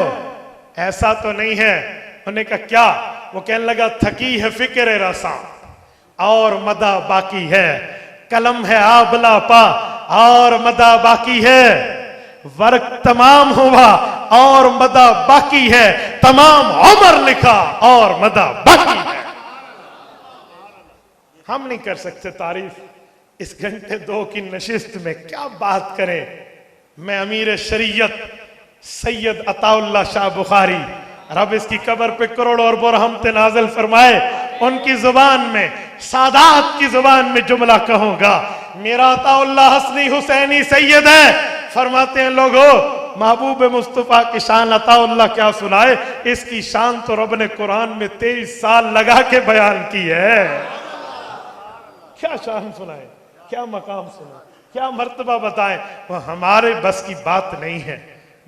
ऐसा तो नहीं है। उन्होंने कहा क्या? वो कहने लगा थकी है फिक्र रसा और मदा बाकी है, कलम है आबला पा और मदा बाकी है, वर्क तमाम हुआ और मदा बाकी है, तमाम उम्र लिखा और मदा बाकी है। हम नहीं कर सकते तारीफ इस घंटे दो की नशिस्त में, क्या बात करें। मैं अमीर शरीयत सैयद अताउल्लाह शाह बुखारी, रब इसकी कब्र पे करोड़ों और रहमतें नाज़िल फरमाए, उनकी जुबान में, सादात की जुबान में जुमला कहूंगा। मेरा अताउल्लाह हसनी हुसैनी सैयद है, फरमाते हैं लोगों, महबूब मुस्तफा की शान अताउल्लाह क्या सुनाए, इसकी शान तो रब ने कुरान में 23 साल लगा के बयान की है। क्या शान सुनाए, क्या मकाम सुनाए, क्या मर्तबा बताएं, वह हमारे बस की बात नहीं है।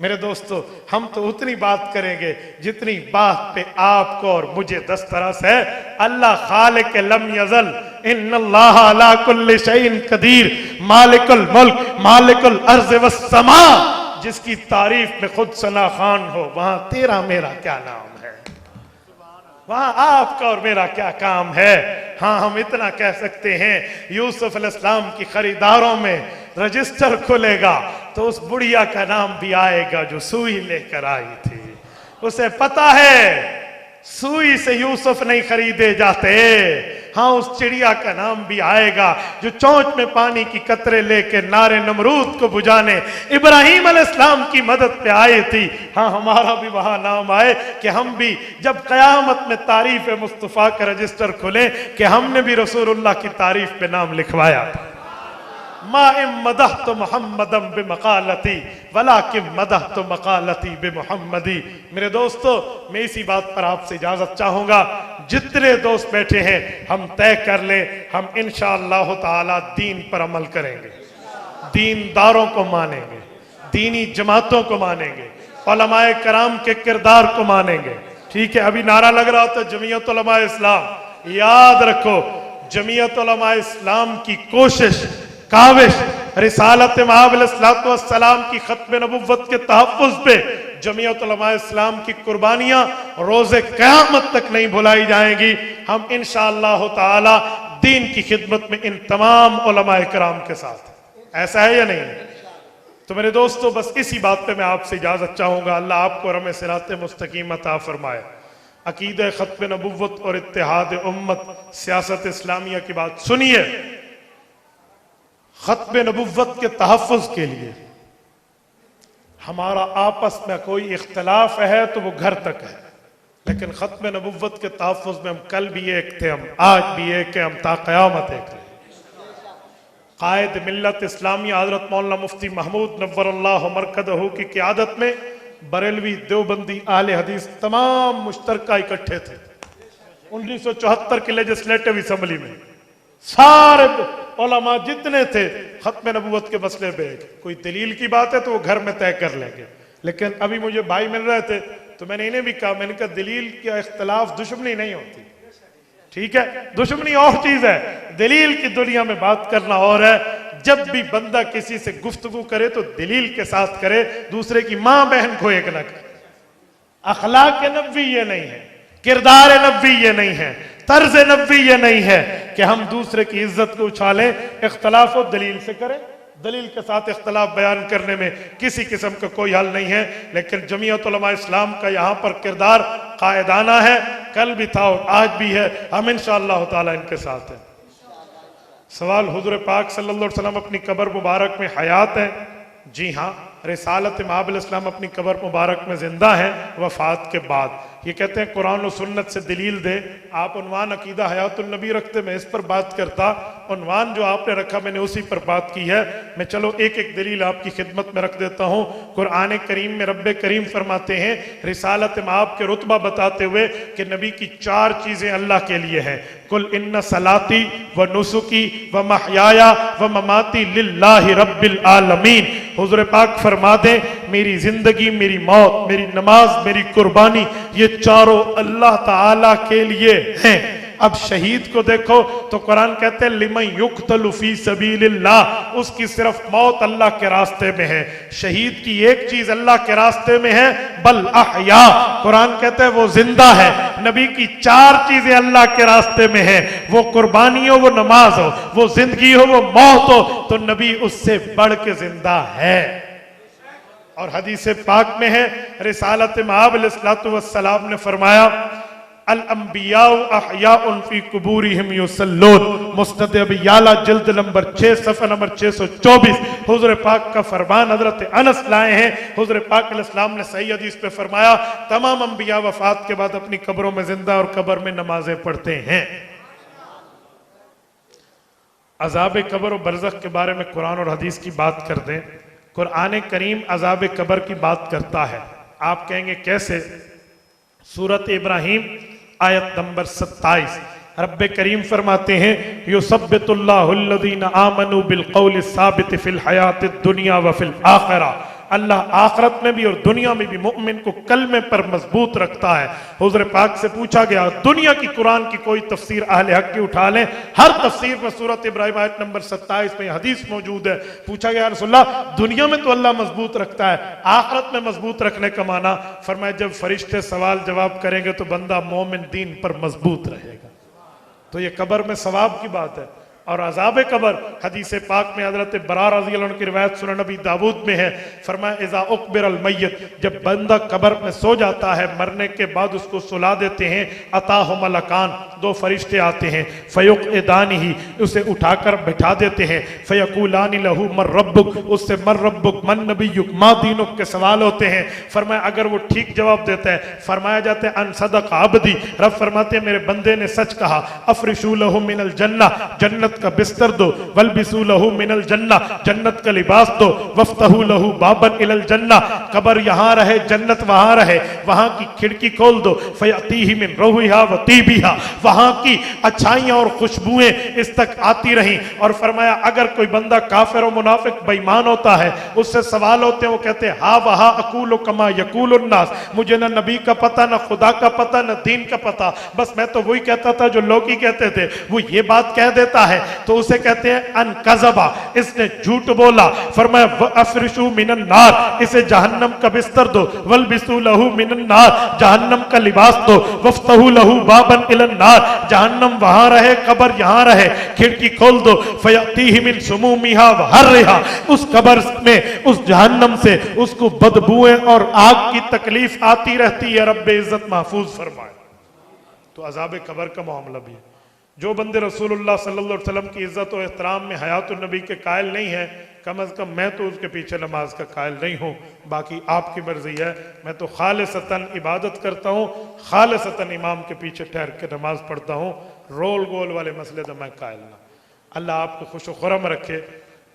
मेरे दोस्तों, हम तो उतनी बात करेंगे जितनी बात पे आपको और मुझे दस्तरस है। अल्लाह खालिक लम यज़ल इन्नल्लाह अला कुल्लि शैइन कदीर मालिकुल मुल्क मालिकुल अर्ज़ वस्समा, जिसकी तारीफ में खुद सना खान हो, वहां तेरा मेरा क्या नाम है, वहां आपका और मेरा क्या काम है। हाँ, हम इतना कह सकते हैं, यूसुफ अलैहिस्सलाम की खरीदारों में रजिस्टर खुलेगा तो उस बुढ़िया का नाम भी आएगा जो सुई लेकर आई थी। उसे पता है सुई से यूसुफ नहीं खरीदे जाते। हाँ, उस चिड़िया का नाम भी आएगा जो चोंच में पानी की कतरे लेके नारे नमरूद को बुझाने इब्राहिम अलैहिस्सलाम की मदद पे आई थी। हाँ, हमारा भी वहां नाम आए कि हम भी जब कयामत में तारीफ मुस्तफ़ा का रजिस्टर खुले कि हमने भी रसूलुल्लाह की तारीफ पे नाम लिखवाया था। मा इम मदह तो मोहम्मदम बे मकालती वला किम मदह तो मकालती बे मोहम्मदी। मेरे दोस्तों, मैं इसी बात पर आपसे इजाजत चाहूंगा। जितने दोस्त बैठे हैं, हम तय कर ले, हम इंशाअल्लाह ताला दीन पर अमल करेंगे, दीनदारों को मानेंगे, दीनी जमातों को मानेंगे, उलमाए कराम के किरदार को मानेंगे। ठीक है, अभी नारा लग रहा था जमीयत उलमाए इस्लाम। याद रखो, जमीयत उलमाए इस्लाम की कोशिश, काविश, रिसालत मआब अलैहिस्सलाम की खत्म नबुव्वत के तहफ़्फ़ुज़ पे जमीयत उलमाए इस्लाम की कुर्बानियां रोज़े क़यामत तक नहीं भुलाई जाएंगी। हम इंशाअल्लाह ताला दीन की खिदमत में इन तमाम उलमाए कराम के साथ। ऐसा है या नहीं? तो मेरे दोस्तों, बस इसी बात पे मैं आपसे इजाज़त चाहूँगा। अल्लाह आपको रमे सिराते मुस्तकीम अता फरमाए। अकीदे खत्म नबुव्वत और इत्तेहाद उम्मत, सियासत इस्लामिया की बात सुनिए। खत्म नबुव्वत के तहफ़्फ़ुज़ के लिए हमारा आपस में कोई इख्तलाफ है तो वो घर तक है, लेकिन खत्म नबुव्वत के तहफ़्फ़ुज़ में हम कल भी एक थे, हम आज भी एक है, हम ता क़यामत एक है। कायद मिल्लत इस्लामिया हज़रत मौलाना मुफ्ती महमूद नव्वरल्लाहु मरकज़हू की क़यादत में बरेलवी, देवबंदी, आले हदीस तमाम मुश्तरका इकट्ठे थे। 1974 की लेजिस्लेटिव असम्बली में सारे उलमा जितने थे खत्म नबुव्वत के मसले पे, कोई दलील की बात है तो वो घर में तय कर लेंगे। लेकिन अभी मुझे भाई मिल रहे थे तो मैंने इन्हें भी कहा, मैंने कहा दलील का इख्तलाफ दुश्मनी नहीं होती। ठीक है, दुश्मनी और चीज है, दलील की दुनिया में बात करना और है। जब भी बंदा किसी से गुफ्तगू करे तो दलील के साथ करे, दूसरे की माँ बहन को एक न करे। अखलाक नबवी ये नहीं है, किरदार नबवी ये नहीं है, तर्ज नबवी ये नहीं है कि हम दूसरे की इज्जत को उछालें, इख्तलाफ और दलील से करें। दलील के साथ इख्तलाफ बयान करने में किसी किस्म का कोई हल नहीं है, लेकिन जमीयत उलमा इस्लाम का यहाँ पर किरदार कायदाना है, कल भी था और आज भी है, हम इंशाअल्लाह ताला इनके साथ हैं। सवाल, हुजूर पाक सल्लल्लाहु अलैहि वसल्लम अपनी कब्र मुबारक में हयात है? जी हाँ, रिसालत इमाम अलैहिस्सलाम अपनी कब्र मुबारक में जिंदा है वफात के बाद। ये कहते हैं कुरान और सुन्नत से दलील दे। आप उन्वान अकीदा हयातुल नबी रखते, मैं इस पर बात करता, उन्वान जो आपने रखा मैंने उसी पर बात की है। मैं चलो एक एक दलील आपकी खिदमत में रख देता हूँ। कुरान करीम में रब्बे करीम फरमाते हैं, रिसालत इमाम के रुतबा बताते हुए कि नबी की 4 चीजें अल्लाह के लिए हैं। कुल इन्ना सलाती व नुसुकी व महयाया व ममाती लिल्लाहि रब्बिल आलमीन। हुजूर पाक फरमा दे, मेरी जिंदगी, मेरी मौत, मेरी नमाज, मेरी कुर्बानी, ये चारों अल्लाह ताला के लिए हैं। अब शहीद को देखो तो कुरान कहते हैं लिमन युक्तलु फी सबीलिल्लाह, उसकी सिर्फ मौत अल्लाह के रास्ते में है। शहीद की एक चीज अल्लाह के रास्ते में है, बल अहया, कुरान कहते हैं वो जिंदा है। नबी की 4 चीजें अल्लाह के रास्ते में है, वो कुर्बानी हो, वो नमाज हो, वो जिंदगी हो, वो मौत हो, तो नबी उससे बढ़ के जिंदा है। और हदीस पाक में है, रिसालत इमाम अलैहिस्सलातु वस्सलाम ने फरमाया, अल अंबिया अहयाउन फी कुबूरिहिम युसल्लून। मुस्नद अबी याला जिल्द नंबर 6 सफ़ा नंबर 624, हुजूर पाक का फरमान हजरत अनस लाए हैं। हुजूर पाक अलैहिस्सलाम ने सही हदीस पे फरमाया, तमाम अंबिया वफात के बाद अपनी कब्रों में जिंदा और कब्र में नमाजें पढ़ते हैं। अजाब कब्र और बरज़ख के बारे में कुरान और हदीस की बात कर दें। कुरान करीम अजाब कब्र की बात करता है। आप कहेंगे कैसे? सूरत इब्राहिम आयत नंबर 27, रब्बे करीम फरमाते हैं, युसब्बितुल्लाहुल्लज़ीना आमनू बिल क़ौलि साबित फिल हयातिद दुनिया व फिल आखिरह। अल्लाह आखिरत में भी और दुनिया में भी मुअमिन को कलमे पर मजबूत रखता है। हुज़ूर पाक से पूछा गया, दुनिया की कुरान की कोई तफसीर अहले हक की उठा लें, हर तफसीर में सूरत इब्राहिम आयत नंबर 27 में हदीस मौजूद है। पूछा गया, रसूलल्लाह दुनिया में तो अल्लाह मजबूत रखता है, आखिरत में मजबूत रखने का माना? फरमाया, जब फरिश्ते सवाल जवाब करेंगे तो बंदा मोमिन दीन पर मजबूत रहेगा। तो ये कब्र में सवाब की बात है। और अजाब कब्र हदीस पाक में हजरत बरा रज़ी अल्लाह अन्हु की रिवायत सुनन नबी दाऊद में है, फरमाया इज़ा उक़बिर अल मय्यत, जब बंदा कब्र में सो जाता है, मरने के बाद उसको सुला देते हैं, अताहु मलकान, 2 फरिश्ते आते हैं, फ़युक़इदानिही, उसे उठाकर बैठा देते हैं, फ़यक़ूलानि लहू मर रब्बुक, उससे मर रब्बुक मन नबियुक मा दीनुक के सवाल होते हैं। फरमाया अगर वो ठीक जवाब देता है, फरमाया जाता है अन सदक़ अब्दी, रब फरमाते हैं मेरे बंदे ने सच कहा, अफ़रिशू लहू मिनल जन्नह, जन्नत का बिस्तर दो, वल्बिसू लहू मिनल जन्नह, जन्नत का लिबास दो, वफ्तहू लहू बाबन इलल जन्नह, कब्र यहाँ रहे जन्नत वहां रहे, वहां की खिड़की खोल दो, फयतीही मिन रूहिहा व तीबिहा, वहां की अच्छाइयां और खुशबुएं इस तक आती रहीं। और फरमाया अगर कोई बंदा काफिर और मुनाफिक बेईमान होता है, उससे सवाल होते हैं, वो कहते हैं हा वहा अकूल कमा यकूल उन्नास, मुझे ना नबी का पता, ना खुदा का पता, ना दीन का पता, बस मैं तो वही कहता था जो लोग ही कहते थे। वो ये बात कह देता है तो उसे कहते हैं अन कज़बा, इसने झूठ बोला। फरमाया अफरिशु मिनन नार, इसे जहन्नम का बिस्तर दो, वल्बिसु लहू मिनन नार, जहन्नम का लिबास दो, वफ्तहू लहू बाबन इलन नार, जहन्नम वहां रहे कब्र यहां रहे, खिड़की खोल दो, फयतीही मिन सुमूमिहा व हर्रिहा, उस कब्र में उस जहन्नम से उसको बदबुएं और आग की तकलीफ आती रहती है। रब्बे इज्जत महफूज फरमाए। तो अजाब कब्र का मामला भी है। जो बंदे रसूलुल्लाह सल्लल्लाहु अलैहि वसल्लम की इज्जत और एहतराम में हयातुन नबी के कायल नहीं है, कम अज़ कम मैं तो उसके पीछे नमाज का कायल नहीं हूँ। बाकी आपकी मर्जी है, मैं तो खालिसतन इबादत करता हूँ, खालिसतन इमाम के पीछे ठहर के नमाज पढ़ता हूँ। रोल गोल वाले मसले तो मैं कायल ना। अल्लाह आपको खुश खुरम रखे,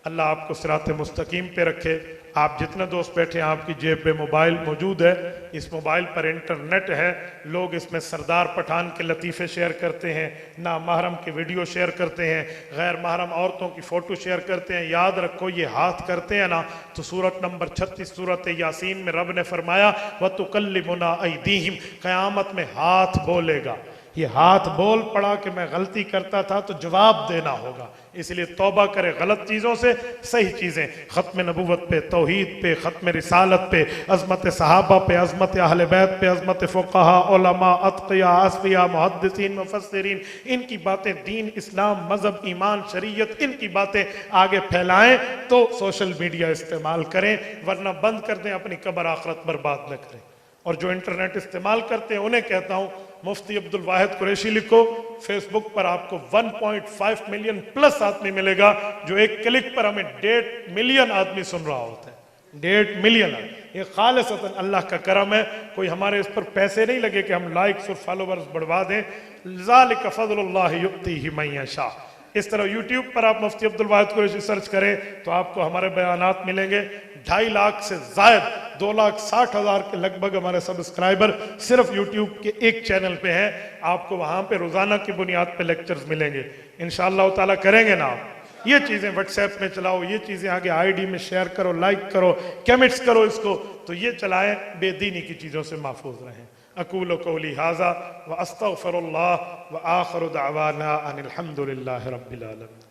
अल्लाह आपको सिरात मुस्तकीम पे रखे। आप जितने दोस्त बैठे हैं, आपकी जेब में मोबाइल मौजूद है, इस मोबाइल पर इंटरनेट है, लोग इसमें सरदार पठान के लतीफ़े शेयर करते हैं, ना महरम की वीडियो शेयर करते हैं, गैर महरम औरतों की फ़ोटो शेयर करते हैं। याद रखो ये हाथ करते हैं ना, तो सूरत नंबर 36 सूरत यासीन में रब ने फरमाया व तुकल्लिमुना अयदीहिम, क़यामत में हाथ बोलेगा। ये हाथ बोल पड़ा कि मैं गलती करता था तो जवाब देना होगा, इसलिए तौबा करे गलत चीज़ों से, सही चीज़ें ख़त्म नबूवत पे, तौहीद पे, ख़त्म रिसालत पे, अज़मत सहाबा पे, अज़मत अहले बैत पे, अज़मत फ़ुक़हा, उलमा, अत्क़िया, असफ़िया, मुहद्दिसीन, मुफ़स्सिरीन, इनकी बातें, दीन, इस्लाम, मज़हब, ईमान, शरीयत, इनकी बातें आगे फैलाएं तो सोशल मीडिया इस्तेमाल करें, वरना बंद कर दें, अपनी कब्र आखिरत बर्बाद न करें। और जो इंटरनेट इस्तेमाल करते हैं उन्हें कहता हूं, मुफ्ती अब्दुल वाहिद कुरैशी लिखो, फेसबुक पर आपको 1.5 मिलियन प्लस आदमी मिलेगा, जो एक क्लिक पर हमें 1.5 मिलियन आदमी सुन रहा होता है। 1.5 मिलियन, ये खालिसतन अल्लाह का करम है, कोई हमारे इस पर पैसे नहीं लगे कि हम लाइक्स और फॉलोवर्स बढ़वा दें। ज़ालिका फ़ज़लुल्लाह युअतीहि मन यशा। इस तरह यूट्यूब पर आप मुफ्ती अब्दुल वाहिद कुरैशी सर्च करें तो आपको हमारे बयानात मिलेंगे। 2.5 लाख से ज़ायद 2,60,000 के लगभग हमारे सब्सक्राइबर सिर्फ यूट्यूब के एक चैनल पे हैं। आपको वहाँ पे रोज़ाना की बुनियाद पे लेक्चर्स मिलेंगे, इंशाअल्लाह ताला करेंगे ना आप। ये चीज़ें व्हाट्सएप में चलाओ, ये चीज़ें आगे आईडी में शेयर करो, लाइक करो, कमेंट्स करो इसको, तो ये चलाएं, बेदीनी की चीज़ों से महफूज रहें। अकूलु कौली हाज़ा व अस्तग़फिरुल्लाह व आखिरु दअवाना अनिल हम्दुलिल्लाहि रब्बिल आलमीन।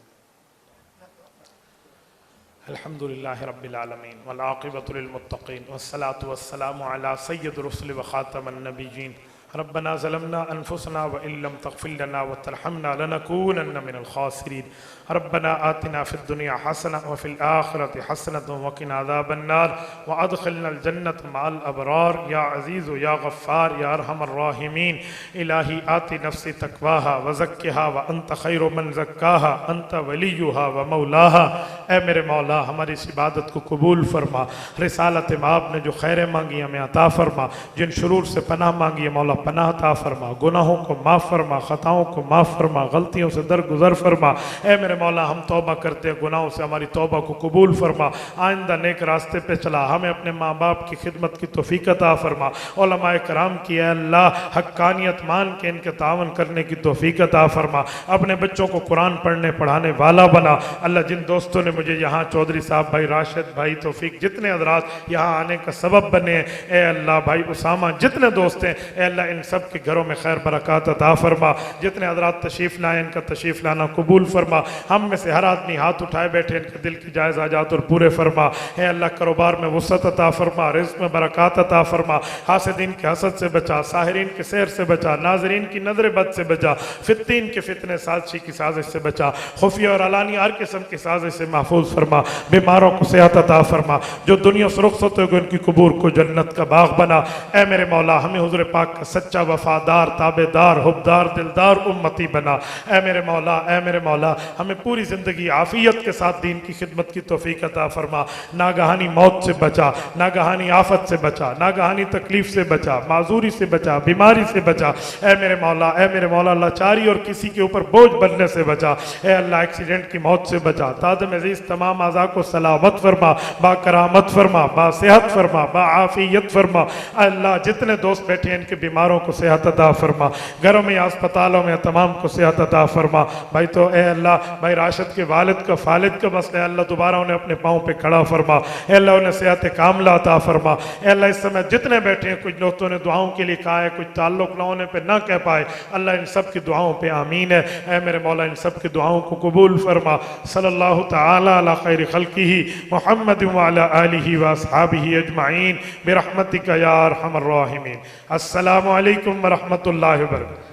अल्हम्दुलिल्लाहि रब्बिल आलमीन वल आक़िबतु लिल मुत्तक़ीन वस्सलातु वस्सलामु अला सय्यिदिर रुसुल व ख़ातमिन नबिय्यीन। रब्बना ज़लमना अनफुसना व इल्लम तग़फ़िर लना व तरहमना लनकूनन्न मिनल ख़ासिरीन। रब्बना आतिना फ़िद दुनिया हसना व फ़िल आख़िरति हसनतन व क़िना अज़ाबन नार व अदख़िलनल जन्नत मअल अबरार या अज़ीज़ या गफ़्फ़ार या अरहमर राहिमीन। इलाही आति नफ़्सी तक़वाहा व ज़क्किहा व अंत ख़ैरु मन ज़क्काहा अंत वलियुहा व मौलाहा। ऐ मेरे मौला, हमारी इस इबादत को कबूल फरमा। रिसालत में आपने जो खैरें मांगी हमें अता फरमा, जिन शुरूर से पनाह मांगी है मौला पनाह अता फरमा, गुनाहों को माफ़ फरमा, ख़ताओं को माफ़ फरमा, गलतियों से दरगुजर फरमा। ऐ मेरे मौला, हम तौबा करते हैं, गुनाहों से हमारी तौबा को कबूल फरमा। आइंदा नेक रास्ते पे चला, हमें अपने माँ बाप की खिदमत की तौफीक अता फरमा। उलमाए कराम की अल्लाह हक्कानियत मान के इनके तावन करने की तौफीक अता फरमा। अपने बच्चों को कुरान पढ़ने पढ़ाने वाला बना। अल्लाह, जिन दोस्तों ने मुझे यहाँ चौधरी साहब, भाई राशिद, भाई तौफीक, जितने हजरात यहाँ आने का सबब बने हैं, ए अल्लाह, भाई उसामा, जितने दोस्त हैं, ए अल्लाह, इन सब के घरों में खैर बरकत अता फरमा। जितने हजरात तशरीफ़ लाए, इनका तशरीफ़ लाना कबूल फरमा। हम में से हर आदमी हाथ उठाए बैठे, इनके दिल की जायज़ हाजात और पूरे फरमा। ए अल्लाह, कारोबार में वुसअत अता फरमा, रिज़्क़ में बरकत अता फरमा। हासिदीन के हसद से बचा, साहिरीन के सहर से बचा, नाज़रीन की नज़र बद से बचा, फित्तीन के फितने साज़िशी की साजिश से बचा, खुफिया और अलानी हर किस्म की साजिश से महफूज फरमा। बीमारों को सेहत अता फरमा, जो दुनिया से रुखसत हो गए उनकी कबूर को जन्नत का बाग बना। ए मेरे मौला, हमें हुज़ूर पाक का सच्चा वफादार, ताबेदार, हुब्दार, दिलदार उम्मती बना। ए मेरे मौला, ए मेरे मौला, हमें पूरी ज़िंदगी आफ़ियत के साथ दीन की खिदमत की तौफीक अता फरमा। नागहानी मौत से बचा, नागहानी आफत से बचा, नागहानी तकलीफ से बचा, माजूरी से बचा, बीमारी से बचा। ए मेरे मौला, ए मेरे मौला, लाचारी और किसी के ऊपर बोझ बनने से बचा। ए अल्लाह, एक्सीडेंट की मौत से बचा। ताज़म अज़ीज़ तमाम आज़ा को सलामत फरमा, बाकरामत फरमा, बासेहत फरमा, बाआफियत फरमा। अल्लाह, जितने दोस्त बैठे हैं इनके बीमारों को सेहत अता फरमा, घरों में अस्पतालों में तमाम को सेहत अता फरमा। भाई तो ए अल्लाह, भाई राशिद के वालिद का फालिद का मसला, अल्लाह दोबारा उन्हें अपने पाँव पे खड़ा फरमा। ए अल्लाह, उन्हें सेहत कामला अता फरमा। ए अल्लाह, इस समय जितने बैठे हैं, कुछ दोस्तों ने दुआओं के लिए कहा है, कुछ ताल्लुक न होने पर ना कह पाए, अल्लाह इन सब की दुआओं पे आमीन है। ए मेरे मौला, इन सब की दुआओं को कबूल फरमा। सल्लल्लाहु तआला अला खैरि खल्किही मुहम्मद व अला आलिही व अस्हाबिही अजमाइन बिरहमतिका या अरहमर राहिमीन। अस्सलामु अलैकुम व रहमतुल्लाहि व बरकातहू।